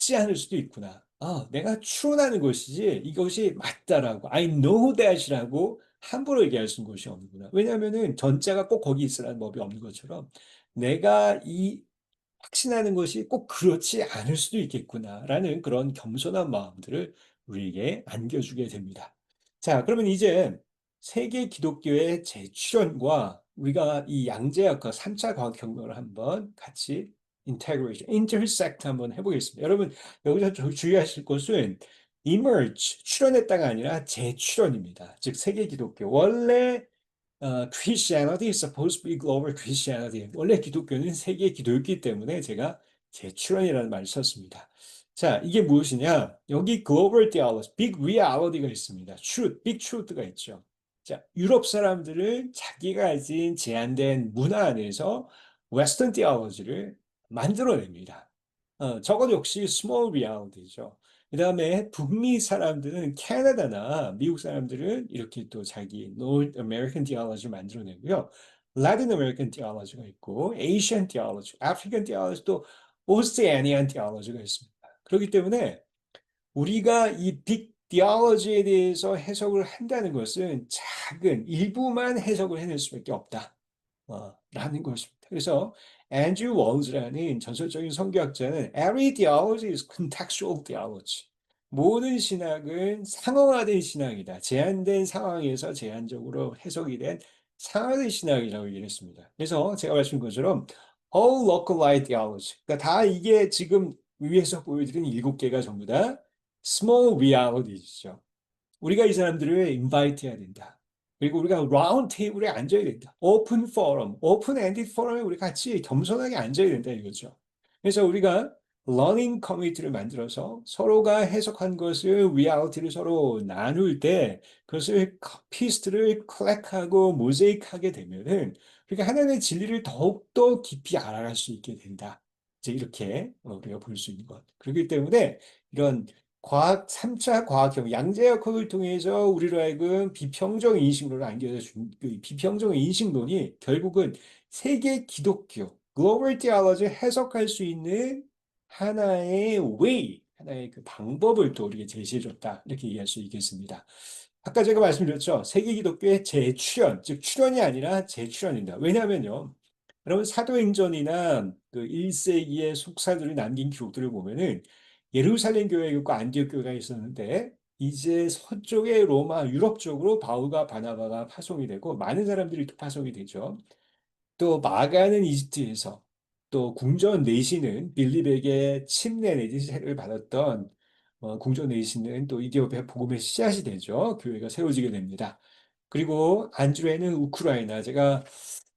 맞지 않을 수도 있구나. 내가 추론하는 것이지 이것이 맞다라고 I know that이라고 함부로 얘기할 수 있는 것이 없는구나. 왜냐하면은 전자가 꼭 거기 있으라는 법이 없는 것처럼 내가 이 확신하는 것이 꼭 그렇지 않을 수도 있겠구나라는 그런 겸손한 마음들을 우리에게 안겨주게 됩니다. 자, 그러면 이제 세계 기독교의 재출현과 우리가 이 양제역과 3차 과학혁명을 한번 같이 인테그레이션, 인터섹트 한번 해보겠습니다. 여러분 여기서 주의하실 것은 emerge, 출현했다가 아니라 재출현입니다. 즉 세계 기독교. 원래 Christianity is supposed to be global Christianity. 원래 기독교는 세계 기독교이기 때문에 제가 재출현이라는 말을 썼습니다. 자, 이게 무엇이냐? 여기 global theology, big reality가 있습니다. truth, big truth가 있죠. 자, 유럽 사람들은 자기가 가진 제한된 문화 안에서 웨스턴 theology를 만들어냅니다. 저것 역시 small reality죠. 그 다음에 북미 사람들은 캐나다나 미국 사람들은 이렇게 또 자기 North American theology를 만들어내고요. Latin American theology가 있고 Asian theology, African theology 또 Oceanian theology가 있습니다. 그렇기 때문에 우리가 이 빅 디올로지에 대해서 해석을 한다는 것은 작은 일부만 해석을 해낼 수밖에 없다. 라는 것입니다. 그래서 앤드류 월즈라는 전설적인 성교학자는 Every theology is contextual theology. 모든 신학은 상황화된 신학이다. 제한된 상황에서 제한적으로 해석이 된 상황화된 신학이라고 얘기를 했습니다. 그래서 제가 말씀드린 것처럼 all localized theology. 그러니까 다 이게 지금 위에서 보여드린 7개가 전부 다 small realitys죠. 우리가 이 사람들을 인바이트 해야 된다. 그리고 우리가 라운드 테이블에 앉아야 된다. 오픈 포럼, 오픈 엔디드 포럼에 우리 같이 겸손하게 앉아야 된다 이거죠. 그래서 우리가 러닝 커뮤니티를 만들어서 서로가 해석한 것을 리얼리티를 서로 나눌 때 그것을 피스트를 컬렉하고 모자이크하게 되면은 그러니까 하나님의 진리를 더욱더 깊이 알아갈 수 있게 된다. 이제 이렇게 우리가 볼 수 있는 것. 그렇기 때문에 이런 3차 과학혁명, 양자역학을 통해서 우리로 하여금 비평정 인식론을 안겨준 그 비평정 인식론이 결국은 세계 기독교, 글로벌 티올로지 해석할 수 있는 하나의 way, 하나의 그 방법을 또 우리에게 제시해줬다. 이렇게 이해할 수 있겠습니다. 아까 제가 말씀드렸죠. 세계 기독교의 재출현, 즉 출현이 아니라 재출현입니다. 왜냐하면요. 여러분 사도행전이나 그 1세기의 속사들이 남긴 기록들을 보면은 예루살렘 교회가 있고 안디옥 교회가 있었는데 이제 서쪽의 로마, 유럽 쪽으로 바울과 바나바가 파송이 되고 많은 사람들이 또 파송이 되죠. 또 마가는 이집트에서 또 궁전 내시는 빌립에게 침례 내지 세례를 받았던 궁전 내시는 또 이디오피아 복음의 씨앗이 되죠. 교회가 세워지게 됩니다. 그리고 안드레는 우크라이나 제가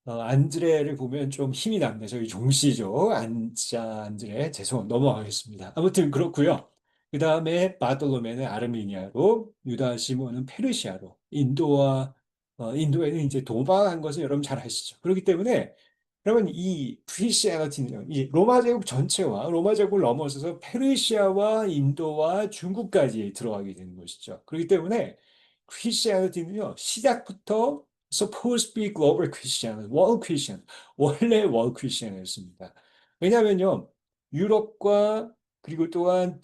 안드레를 보면 좀 힘이 납니다. 저희 종씨죠. 안드레 죄송 넘어가겠습니다. 아무튼 그렇고요. 그 다음에 바돌로메는 아르메니아로, 유다 시몬은 페르시아로, 인도에는 이제 도망한 것은 여러분 잘 아시죠. 그렇기 때문에 여러분 이 크리스티애니티는 이 로마 제국 전체와 로마 제국을 넘어서서 페르시아와 인도와 중국까지 들어가게 되는 것이죠. 그렇기 때문에 크리스티애니티는요 시작부터 supposed to be global Christian, world Christian, 원래 world Christian이었습니다. 왜냐하면요 유럽과 그리고 또한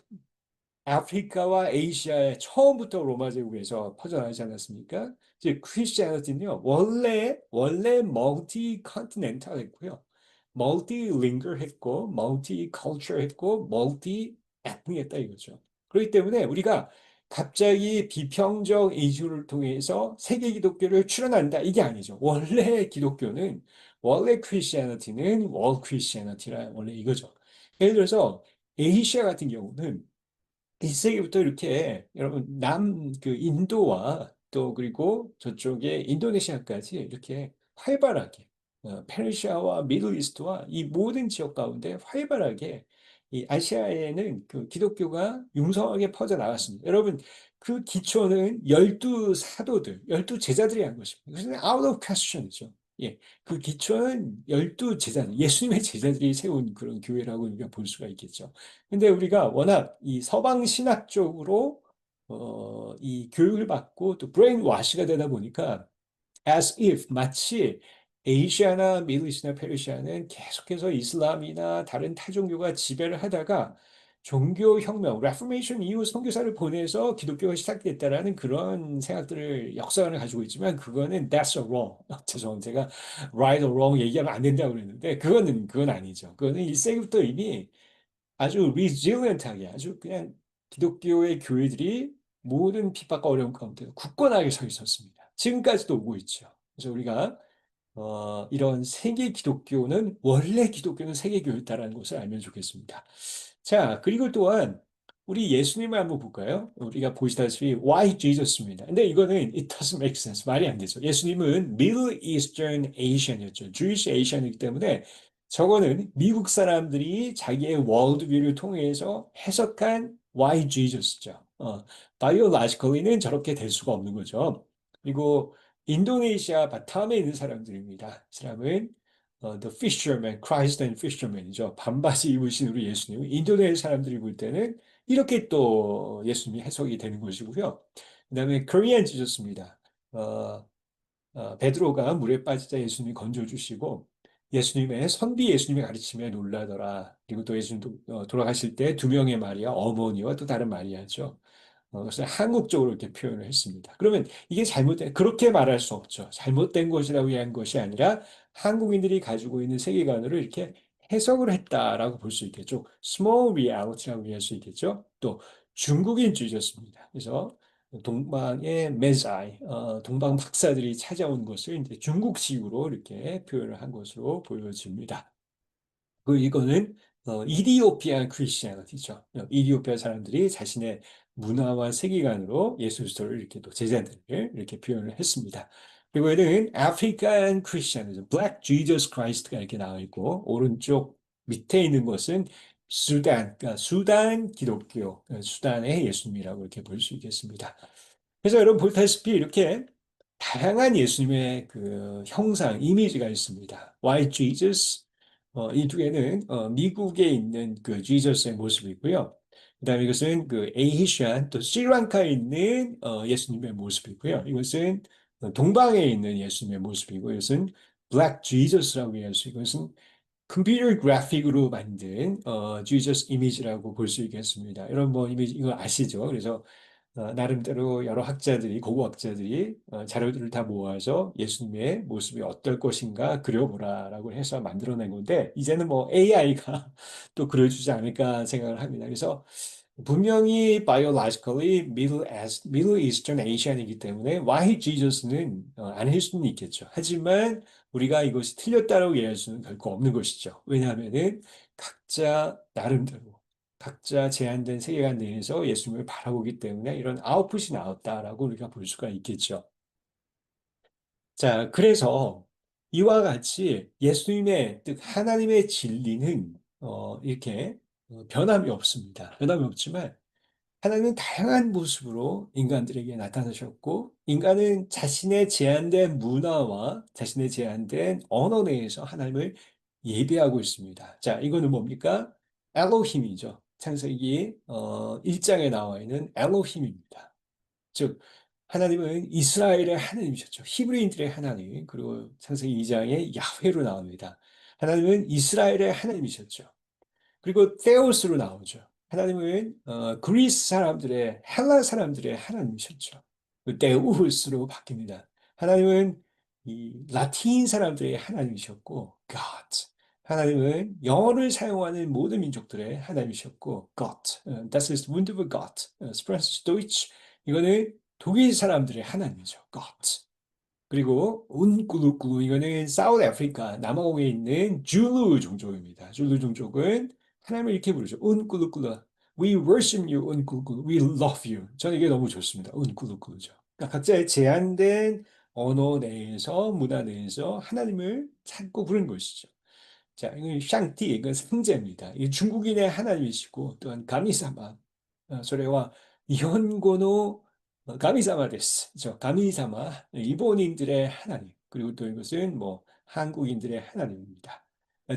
아프리카와 아시아에 처음부터 로마 제국에서 퍼져나가지 않았습니까? 즉 크리스티애니티는요 원래 멀티 컨티넨탈 했고요, 멀티 링거 했고, 멀티 컬처 했고, 멀티 에트닉 했다 이거죠. 그렇기 때문에 우리가 갑자기 비평적 이주를 통해서 세계 기독교를 출현한다 이게 아니죠. 원래 크리스티애니티는 월 크리스티애니티라 원래 이거죠. 예를 들어서 아시아 같은 경우는 1세기부터 이렇게 여러분 그 인도와 또 그리고 저쪽에 인도네시아까지 이렇게 활발하게 페르시아와 미들 이스트와 이 모든 지역 가운데 활발하게 이 아시아에는 그 기독교가 융성하게 퍼져 나갔습니다. 여러분 그 기초는 12 사도들, 12 제자들이 한 것입니다. 그것은 out of question이죠. 예, 그 기초는 12 제자들, 예수님의 제자들이 세운 그런 교회라고 우리가 볼 수가 있겠죠. 근데 우리가 워낙 이 서방 신학 쪽으로 이 교육을 받고 또 브레인 와시가 되다 보니까 as if 마치 아시아나 미들이스트나 페르시아는 계속해서 이슬람이나 다른 타종교가 지배를 하다가 종교혁명, 레포메이션 이후 선교사를 보내서 기독교가 시작됐다라는 그런 생각들을 역사관을 가지고 있지만 그거는 that's a wrong. 죄송합니다. 제가 right or wrong 얘기하면 안 된다고 그랬는데 그건 아니죠. 그거는 1세기부터 이미 아주 리질리언트하게 아주 그냥 기독교의 교회들이 모든 핍박과 어려움 가운데 굳건하게 서 있었습니다. 지금까지도 오고 있죠. 그래서 우리가 이런 세계 기독교는 원래 기독교는 세계교였다라는 것을 알면 좋겠습니다. 자, 그리고 또한 우리 예수님을 한번 볼까요? 우리가 보시다시피 Why Jesus입니다. 근데 이거는 it doesn't make sense. 말이 안 되죠. 예수님은 Middle Eastern Asian이었죠. Jewish Asian이기 때문에 저거는 미국 사람들이 자기의 월드뷰를 통해서 해석한 Why Jesus죠. biologically는 저렇게 될 수가 없는 거죠. 그리고 인도네시아 바탐에 있는 사람들입니다. 이 사람은 The Fisherman, Christ and Fisherman이죠. 반바지 입으신 우리 예수님. 인도네시아 사람들이 볼 때는 이렇게 또 예수님이 해석이 되는 것이고요. 그다음에 Korean 지졌습니다. 베드로가 물에 빠지자 예수님이 건져주시고 예수님의 선비 예수님의 가르침에 놀라더라. 그리고 또 예수님 돌아가실 때 두 명의 마리아, 어머니와 또 다른 마리아죠. 그래서 한국적으로 이렇게 표현을 했습니다. 그러면 이게 잘못된, 그렇게 말할 수 없죠. 잘못된 것이라고 위한 것이 아니라 한국인들이 가지고 있는 세계관으로 이렇게 해석을 했다라고 볼 수 있겠죠. small reality라고 이해할 수 있겠죠. 또 중국인주의였습니다. 그래서 동방의 메사이, 동방 박사들이 찾아온 것을 이제 중국식으로 이렇게 표현을 한 것으로 보여집니다. 그 이거는 이디오피아 크리스티아니티죠. 이디오피아 사람들이 자신의 문화와 세계관으로 예수 그리스도를 이렇게 또 제자들을 이렇게 표현을 했습니다. 그리고 얘는 아프리칸 크리스티아니즘, 블랙 지저스 크라이스트가 이렇게 나와 있고 오른쪽 밑에 있는 것은 수단, 그러니까 수단 기독교, 수단의 예수님이라고 이렇게 볼 수 있겠습니다. 그래서 여러분 보다시피 이렇게 다양한 예수님의 그 형상, 이미지가 있습니다. White Jesus, 이 두 개는 미국에 있는 그 지저스의 모습이고요. 그다음에 이것은 그 에이시안 또 스리랑카에 있는 예수님의 모습이고요. 이것은 동방에 있는 예수님의 모습이고 이것은 블랙 지저스라고 해야 수 이것은 컴퓨터 그래픽으로 만든 지저스 이미지라고 볼 수 있겠습니다. 여러분 뭐 이미지 이거 아시죠? 그래서 나름대로 여러 학자들이, 고고학자들이 자료들을 다 모아서 예수님의 모습이 어떨 것인가 그려보라라고 해서 만들어낸 건데, 이제는 뭐 AI가 또 그려주지 않을까 생각을 합니다. 그래서 분명히 biologically Middle Eastern Asian이기 때문에 Why Jesus는 아닐 수는 있겠죠. 하지만 우리가 이것이 틀렸다고 이해할 수는 결코 없는 것이죠. 왜냐하면은 각자 나름대로 각자 제한된 세계관 내에서 예수님을 바라보기 때문에 이런 아웃풋이 나왔다라고 우리가 볼 수가 있겠죠. 자, 그래서 이와 같이 예수님의 즉 하나님의 진리는 이렇게 변함이 없습니다. 변함이 없지만 하나님은 다양한 모습으로 인간들에게 나타나셨고, 인간은 자신의 제한된 문화와 자신의 제한된 언어 내에서 하나님을 예배하고 있습니다. 자, 이거는 뭡니까? 엘로힘이죠. 창세기 1장에 나와 있는 엘로힘입니다. 즉, 하나님은 이스라엘의 하나님이셨죠. 히브리인들의 하나님. 그리고 창세기 2장에 야훼로 나옵니다. 하나님은 이스라엘의 하나님이셨죠. 그리고 테오스로 나오죠. 하나님은 그리스 사람들의 헬라 사람들의 하나님이셨죠. 그 데우스로 바뀝니다. 하나님은 이 라틴 사람들의 하나님이셨고 God. 하나님은 영어를 사용하는 모든 민족들의 하나님이셨고 God. Das ist wunderbar Gott. Sprechen Deutsch. 이거는 독일 사람들의 하나님이죠. God. 그리고 운꾸루꾸루 이거는 사우스 아프리카 남아공에 있는 줄루 종족입니다. 줄루 종족은 하나님을 이렇게 부르죠. 운꾸루꾸루. We worship you, 운꾸루꾸루. We love you. 저는 이게 너무 좋습니다. 운꾸루꾸루죠. 그러니까 각자의 제한된 언어 내에서 문화 내에서 하나님을 찾고 부르는 것이죠. 자, 이건 샹티, 이건 승제입니다. 이 중국인의 하나님이시고 또한 가미사마, 소래와 이혼고노 가미사마 데스, 가미사마, 일본인들의 하나님, 그리고 또 이것은 뭐 한국인들의 하나님입니다.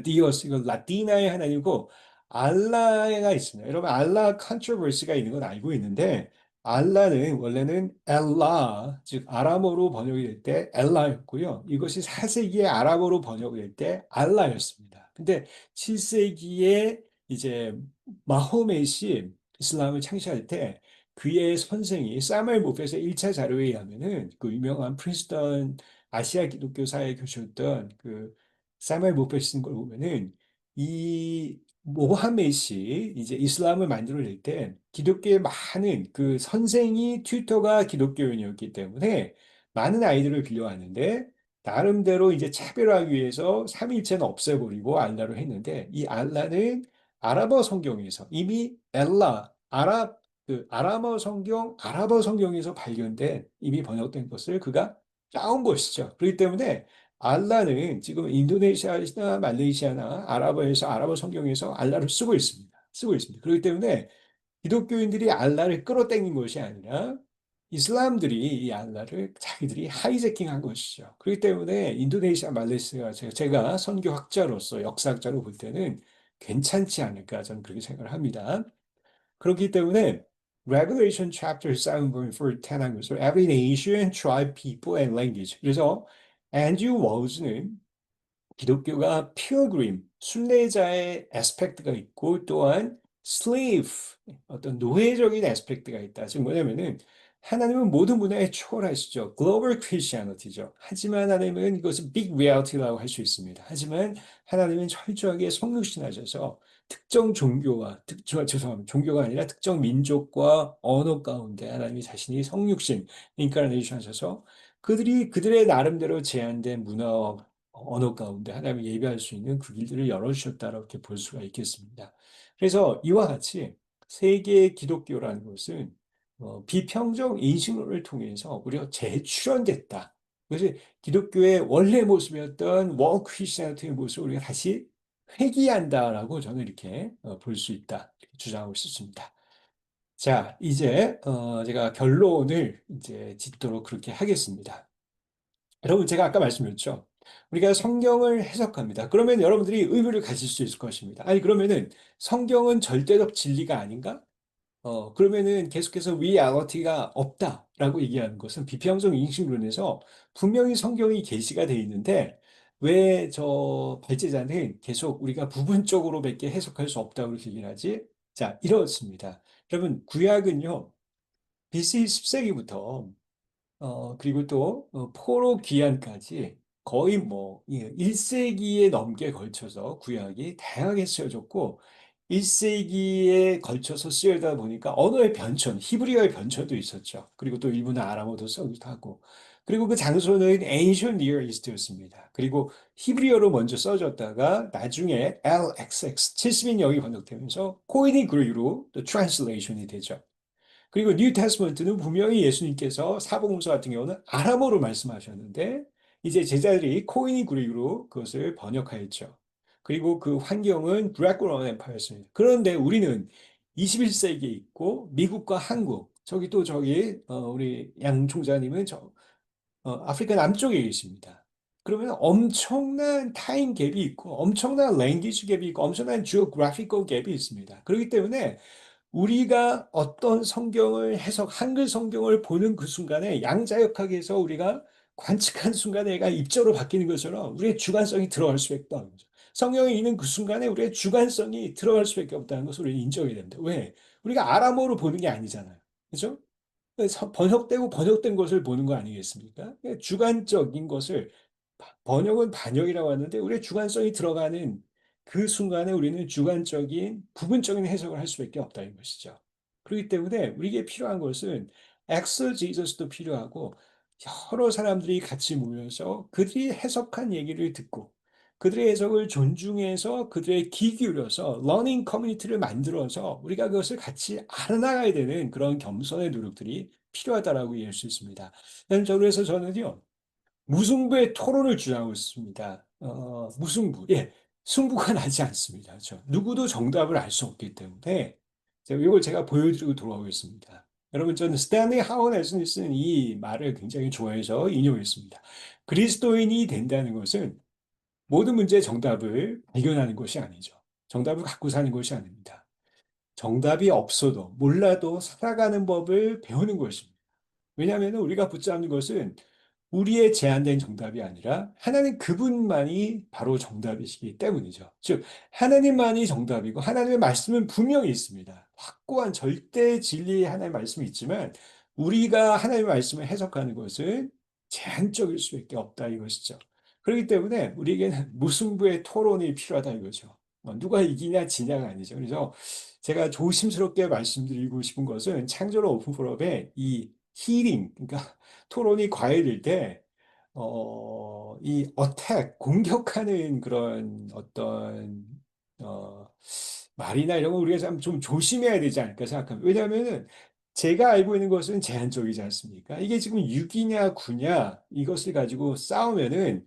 디오스, 이건 라틴어의 하나님이고 알라가 있습니다. 여러분 알라 컨트로버시가 있는 건 알고 있는데 알라는 원래는 엘라, 즉 아람어로 번역이 될 때 엘라였고요. 이것이 4세기에 아랍어로 번역이 될 때 알라였습니다. 근데 7세기에 이제 마호멧이 이슬람을 창시할 때 그의 선생이 사무엘 모페스의 1차 자료에 의하면은 그 유명한 프린스턴 아시아 기독교사의 교수였던 그 사무엘 모페스 쓴 걸 보면은 이 모하멧이 이제 이슬람을 만들어낼 때 기독교의 많은 그 선생이 튜터가 기독교인이었기 때문에 많은 아이들을 빌려왔는데 나름대로 이제 차별화하기 위해서 삼위일체는 없애버리고 알라로 했는데 이 알라는 아랍어 성경에서 이미 엘라 아랍어 성경에서 발견된 이미 번역된 것을 그가 짜온 것이죠. 그렇기 때문에 알라는 지금 인도네시아나 말레이시아나 아랍어에서 아랍어 성경에서 알라를 쓰고 있습니다. 쓰고 있습니다. 그렇기 때문에 기독교인들이 알라를 끌어당긴 것이 아니라 이슬람들이 이 알라를 자기들이 하이제킹한 것이죠. 그렇기 때문에 인도네시아, 말레이시아 제가 선교학자로서 역사학자로 볼 때는 괜찮지 않을까 저는 그렇게 생각을 합니다. 그렇기 때문에 Revelation chapter 7 verse 10 한 것을 Every nation, tribe, people and language. 그래서 앤드류 월즈는 기독교가 pilgrim, 순례자의 에스펙트가 있고 또한 slave, 어떤 노예적인 에스펙트가 있다. 즉 뭐냐면은 하나님은 모든 문화에 초월하시죠. global Christianity죠. 하지만 하나님은 이것을 big reality라고 할 수 있습니다. 하지만 하나님은 철저하게 성육신하셔서 특정 종교와 죄송합니다. 종교가 아니라 특정 민족과 언어 가운데 하나님이 자신이 성육신, 인카네이션 하셔서 그들이 그들의 나름대로 제한된 문화와 언어 가운데 하나님을 예배할 수 있는 그 길들을 열어주셨다라고 이렇게 볼 수가 있겠습니다. 그래서 이와 같이 세계 기독교라는 것은 비평적 인식론을 통해서 우리가 재출현됐다. 그것이 기독교의 원래 모습이었던 원 크리스천의 모습을 우리가 다시 회귀한다라고 저는 이렇게 볼 수 있다. 이렇게 주장하고 있었습니다. 자, 이제 제가 결론을 이제 짓도록 그렇게 하겠습니다. 여러분, 제가 아까 말씀드렸죠. 우리가 성경을 해석합니다. 그러면 여러분들이 의문을 가질 수 있을 것입니다. 아니, 그러면은 성경은 절대적 진리가 아닌가? 그러면은 계속해서 리얼리티가 없다라고 얘기하는 것은 비평적 인식론에서 분명히 성경이 계시가 되어 있는데 왜 저 발제자는 계속 우리가 부분적으로밖에 해석할 수 없다고 이렇게 얘기를 하지? 자, 이렇습니다. 여러분, 구약은요, BC 10세기부터 그리고 또 포로 귀환까지 거의 뭐 1세기에 넘게 걸쳐서 구약이 다양하게 쓰여졌고 1세기에 걸쳐서 쓰여다 보니까 언어의 변천, 히브리어의 변천도 있었죠. 그리고 또 일부는 아람어도 쓰기도 하고 그리고 그 장소는 Ancient Near East였습니다. 그리고 히브리어로 먼저 써졌다가 나중에 LXX 70인역이 번역되면서 코인이 그리로 또 트랜슬레이션이 되죠. 그리고 뉴 테스트먼트는 분명히 예수님께서 사복음서 같은 경우는 아람어로 말씀하셨는데 이제 제자들이 코인이 그리로 그것을 번역하였죠. 그리고 그 환경은 브래크론 엠파이어였습니다. 그런데 우리는 21세기에 있고 미국과 한국 저기 또 저기 우리 양 총장님은 아프리카 남쪽에 계십니다. 그러면 엄청난 타임 갭이 있고 엄청난 랭귀지 갭이 있고 엄청난 지오그래피컬 갭이 있습니다. 그렇기 때문에 우리가 어떤 성경을 한글 성경을 보는 그 순간에 양자역학에서 우리가 관측한 순간에 얘가 입자로 바뀌는 것처럼 우리의 주관성이 들어갈 수밖에 없는 거죠. 성경에 있는 그 순간에 우리의 주관성이 들어갈 수밖에 없다는 것을 우리는 인정해야 됩니다. 왜? 우리가 아람어로 보는 게 아니잖아요. 그죠? 번역되고 번역된 것을 보는 거 아니겠습니까? 주관적인 것을 번역은 반역이라고 하는데 우리의 주관성이 들어가는 그 순간에 우리는 주관적인 부분적인 해석을 할 수밖에 없다는 것이죠. 그렇기 때문에 우리에게 필요한 것은 엑서지저스도 필요하고 여러 사람들이 같이 모여서 그들이 해석한 얘기를 듣고 그들의 해석을 존중해서 그들의 귀 기울여서 러닝 커뮤니티를 만들어서 우리가 그것을 같이 알아나가야 되는 그런 겸손의 노력들이 필요하다라고 이해할 수 있습니다. 그래서 저는요. 무승부의 토론을 주장하고 있습니다. 무승부. 예, 승부가 나지 않습니다. 누구도 정답을 알 수 없기 때문에 이걸 제가 보여드리고 돌아오겠습니다. 여러분, 저는 스탠리 하원에서 쓴 이 말을 굉장히 좋아해서 인용했습니다. 그리스도인이 된다는 것은 모든 문제의 정답을 발견하는 것이 아니죠. 정답을 갖고 사는 것이 아닙니다. 정답이 없어도 몰라도 살아가는 법을 배우는 것입니다. 왜냐하면 우리가 붙잡는 것은 우리의 제한된 정답이 아니라 하나님 그분만이 바로 정답이시기 때문이죠. 즉, 하나님만이 정답이고 하나님의 말씀은 분명히 있습니다. 확고한 절대 진리의 하나님의 말씀이 있지만 우리가 하나님의 말씀을 해석하는 것은 제한적일 수밖에 없다 이것이죠. 그렇기 때문에 우리에게는 무승부의 토론이 필요하다 이거죠. 누가 이기냐 지냐가 아니죠. 그래서 제가 조심스럽게 말씀드리고 싶은 것은 창조로 오픈 포럼의 이 히링, 그러니까 토론이 과열될 때, 이 어택, 공격하는 그런 어떤, 어, 말이나 이런 거 우리가 좀 조심해야 되지 않을까 생각합니다. 왜냐하면은 제가 알고 있는 것은 제한적이지 않습니까? 이게 지금 6이냐 9냐 이것을 가지고 싸우면은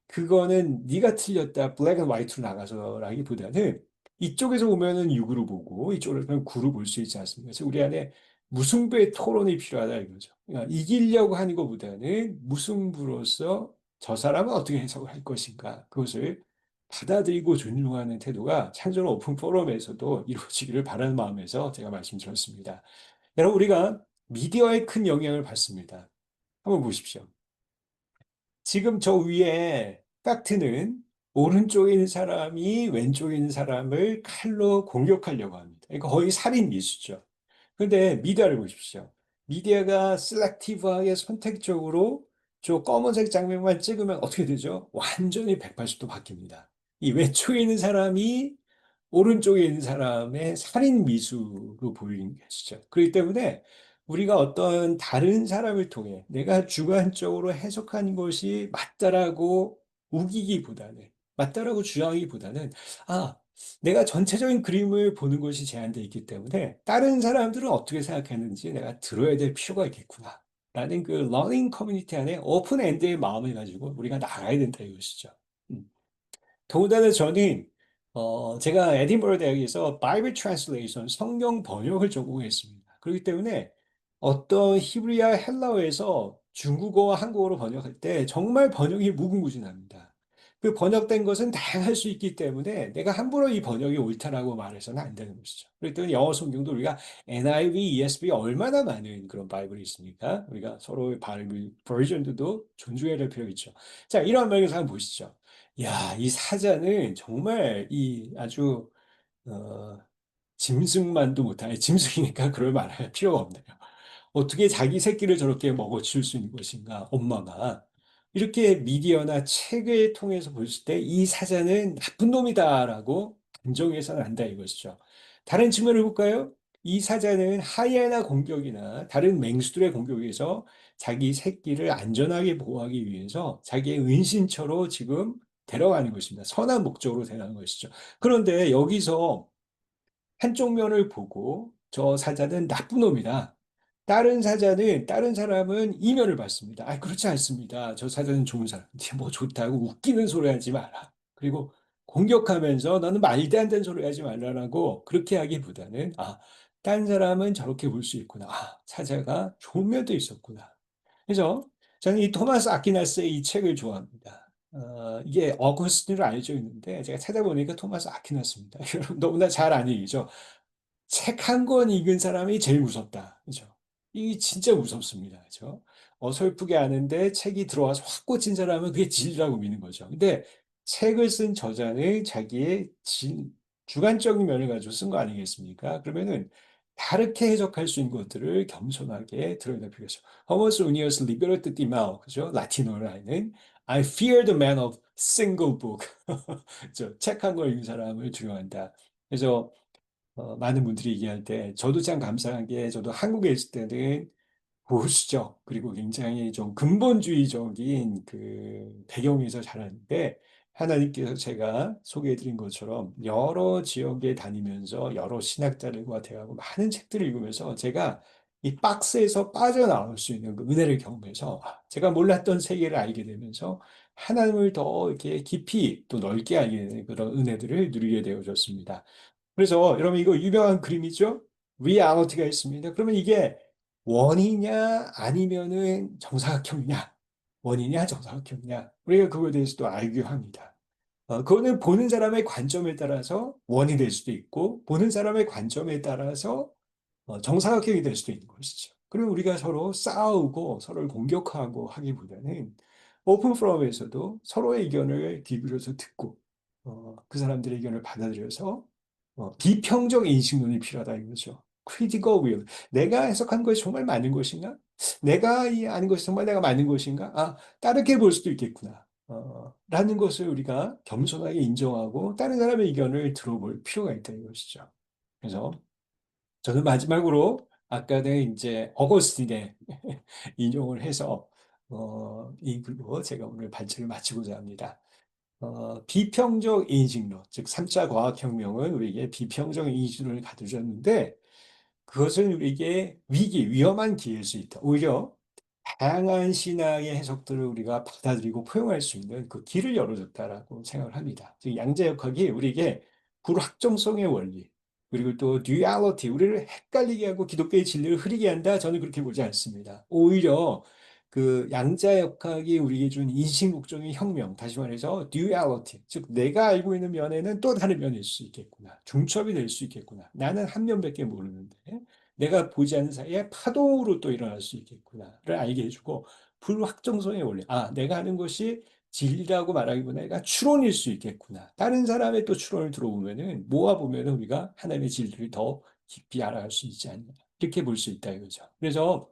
그거는 네가 틀렸다, 블랙 앤 화이트로 나가서라기보다는 이쪽에서 보면은 6으로 보고 이쪽으로 보면 9로 볼 수 있지 않습니까? 그래서 우리 안에 무승부의 토론이 필요하다 이거죠. 그러니까 이기려고 하는 것보다는 무승부로서 저 사람은 어떻게 해석을 할 것인가 그것을 받아들이고 존중하는 태도가 창조는 오픈 포럼에서도 이루어지기를 바라는 마음에서 제가 말씀드렸습니다. 여러분 우리가 미디어에 큰 영향을 받습니다. 한번 보십시오. 지금 저 위에 팩트는 오른쪽에 있는 사람이 왼쪽에 있는 사람을 칼로 공격하려고 합니다. 그러니까 거의 살인 미수죠. 그런데 미디어를 보십시오. 미디어가 셀렉티브하게 선택적으로 저 검은색 장면만 찍으면 어떻게 되죠? 완전히 180도 바뀝니다. 이 왼쪽에 있는 사람이 오른쪽에 있는 사람의 살인 미수로 보이는 것이죠. 그렇기 때문에 우리가 어떤 다른 사람을 통해 내가 주관적으로 해석한 것이 맞다라고 우기기보다는, 맞다라고 주장하기보다는, 아, 내가 전체적인 그림을 보는 것이 제한되어 있기 때문에 다른 사람들은 어떻게 생각했는지 내가 들어야 될 필요가 있겠구나. 라는 그 러닝 커뮤니티 안에 오픈 엔드의 마음을 가지고 우리가 나가야 된다 이것이죠. 음. 더군다나 저는 제가 에딘버러 대학에서 바이블 트랜슬레이션 성경 번역을 전공했습니다. 그렇기 때문에 어떤 히브리어 헬라어에서 중국어와 한국어로 번역할 때 정말 번역이 무궁무진합니다. 그 번역된 것은 다양할 수 있기 때문에 내가 함부로 이 번역이 옳다라고 말해서는 안 되는 것이죠. 그렇기 때문에 영어 성경도 우리가 NIV, ESV 얼마나 많은 그런 바이블이 있습니까? 우리가 서로의 바이블 버전들도 존중해야 될 필요가 있죠. 자, 이런 면에서 한번 보시죠. 야, 이 사자는 정말 이 아주 어, 짐승만도 못하네. 짐승이니까 그럴 말할 필요가 없네요. 어떻게 자기 새끼를 저렇게 먹어치울 수 있는 것인가, 엄마가. 이렇게 미디어나 책을 통해서 볼 때 이 사자는 나쁜 놈이다라고 단정해서는 안다 이것이죠. 다른 측면을 볼까요? 이 사자는 하이에나 공격이나 다른 맹수들의 공격에서 자기 새끼를 안전하게 보호하기 위해서 자기의 은신처로 지금 데려가는 것입니다. 선한 목적으로 데려가는 것이죠. 그런데 여기서 한쪽 면을 보고 저 사자는 나쁜 놈이다. 다른 사람은 이면을 봤습니다. 아, 그렇지 않습니다. 저 사자는 좋은 사람. 뭐 좋다고 웃기는 소리 하지 마라. 그리고 공격하면서 너는 말도 안 되는 소리 하지 말라라고 그렇게 하기보다는 딴 사람은 저렇게 볼 수 있구나. 사자가 좋은 면도 있었구나. 그래서 저는 이 토마스 아퀴나스의 이 책을 좋아합니다. 이게 어거스틴으로 알려져 있는데 제가 찾아보니까 토마스 아퀴나스입니다. 여러분 너무나 잘 아는 얘기죠. 책 한 권 읽은 사람이 제일 무섭다. 그죠? 이 진짜 무섭습니다. 그죠? 어설프게 아는데 책이 들어와서 확 꽂힌 사람은 그게 진리라고 믿는 거죠. 근데 책을 쓴 저자는 자기의 주관적인 면을 가지고 쓴 거 아니겠습니까? 그러면은 다르게 해석할 수 있는 것들을 겸손하게 들어야 필요가 있죠. Homus unius liberty timao, 그죠? 라틴어로 하는 I fear the man of single book. 책 한 권 읽은 사람을 두려워한다. 그래서 많은 분들이 얘기할 때 저도 참 감사한 게 저도 한국에 있을 때는 보수적 그리고 굉장히 좀 근본주의적인 그 배경에서 자랐는데 하나님께서 제가 소개해드린 것처럼 여러 지역에 다니면서 여러 신학자들과 대화하고 많은 책들을 읽으면서 제가 이 박스에서 빠져나올 수 있는 그 은혜를 경험해서 제가 몰랐던 세계를 알게 되면서 하나님을 더 이렇게 깊이 또 넓게 알게 되는 그런 은혜들을 누리게 되어졌습니다. 그래서 여러분 이거 유명한 그림이죠? 리얼리티가 있습니다. 그러면 이게 원이냐 아니면은 정사각형이냐? 원이냐 정사각형이냐? 우리가 그거에 대해서 또 알교합니다. 그거는 보는 사람의 관점에 따라서 원이 될 수도 있고 보는 사람의 관점에 따라서 정사각형이 될 수도 있는 것이죠. 그럼 우리가 서로 싸우고 서로를 공격하고 하기보다는 오픈 포럼에서도 서로의 의견을 기울여서 듣고 그 사람들의 의견을 받아들여서 비평적 인식론이 필요하다 이거죠. critical will. 내가 해석한 것이 정말 맞는 것인가? 내가 이 아는 것이 정말 내가 맞는 것인가? 다르게 볼 수도 있겠구나. 라는 것을 우리가 겸손하게 인정하고 다른 사람의 의견을 들어볼 필요가 있다 이것이죠. 그래서 저는 마지막으로 아까는 이제 어거스틴의 인용을 해서 이 글로 제가 오늘 발제를 마치고자 합니다. 비평적 에이징론, 즉 3차 과학혁명은 우리에게 비평적 에이징론을 가르쳤는데 그것은 우리에게 위험한 기회일 수 있다. 오히려 다양한 신앙의 해석들을 우리가 받아들이고 포용할 수 있는 그 길을 열어줬다라고 생각을 합니다. 즉 양자역학이 우리에게 불확정성의 원리, 그리고 또 듀얼리티, 우리를 헷갈리게 하고 기독교의 진리를 흐리게 한다. 저는 그렇게 보지 않습니다. 오히려 그 양자역학이 우리에게 준 인식목적인 혁명, 다시 말해서 듀얼리티, 즉 내가 알고 있는 면에는 또 다른 면일 수 있겠구나. 중첩이 될 수 있겠구나. 나는 한 면밖에 모르는데 내가 보지 않는 사이에 파동으로 또 일어날 수 있겠구나를 알게 해주고 불확정성의 원리. 아, 내가 하는 것이 진리라고 말하기보다 내가 추론일 수 있겠구나. 다른 사람의 또 추론을 들어보면은 모아보면은 우리가 하나님의 진리를 더 깊이 알아갈 수 있지 않나. 이렇게 볼 수 있다 이거죠. 그래서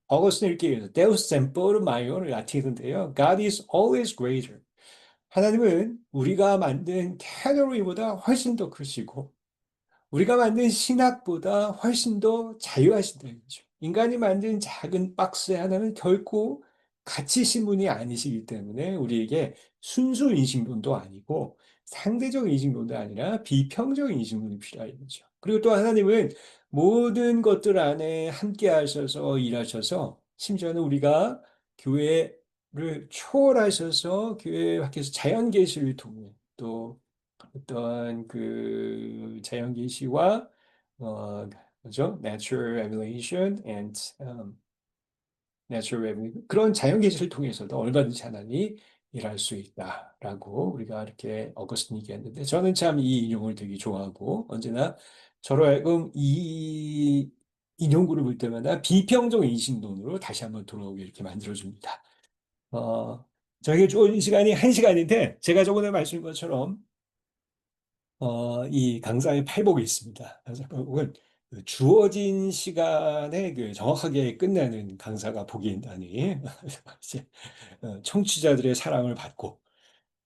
어거스틴 이렇게 얘기해요. Deus semper maior 라틴인데요. God is always greater. 하나님은 우리가 만든 캐로리보다 훨씬 더 크시고 우리가 만든 신학보다 훨씬 더 자유하시다는 거죠. 인간이 만든 작은 박스 하나는 결코 가치신 분이 아니시기 때문에 우리에게 순수 인식론도 아니고 상대적 인식론도 아니라 비평적 인식론이 필요한 거죠. 그리고 또 하나님은 모든 것들 안에 함께 하셔서 일하셔서 심지어는 우리가 교회를 초월하셔서 교회 밖에서 자연 계시를 통해 또 어떤 그 자연 계시와 뭐죠? Natural revelation and natural revelation 그런 자연 계시를 통해서도 얼마든지 하나님이 일할 수 있다라고 우리가 이렇게 어거스틴 얘기했는데 저는 참 이 인용을 되게 좋아하고 언제나 저로 하여금 이 인용구를 볼 때마다 비평적 인식론으로 다시 한번 돌아오게 이렇게 만들어줍니다. 어, 저에게 좋은 시간이 한 시간인데 제가 저번에 말씀드린 것처럼 이 강사의 팔복이 있습니다. 그래서 결국은 그 주어진 시간에 그 정확하게 끝내는 강사가 복이 있다니 이제 청취자들의 사랑을 받고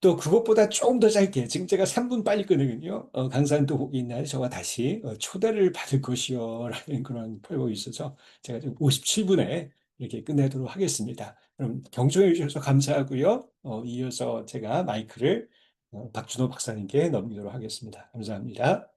또 그것보다 조금 더 짧게 지금 제가 3분 빨리 끊으면요 강사는 또 복이 있나요? 저가 다시 초대를 받을 것이요 라는 그런 팔복이 있어서 제가 지금 57분에 이렇게 끝내도록 하겠습니다. 그럼 경청해 주셔서 감사하고요. 이어서 제가 마이크를 박준호 박사님께 넘기도록 하겠습니다. 감사합니다.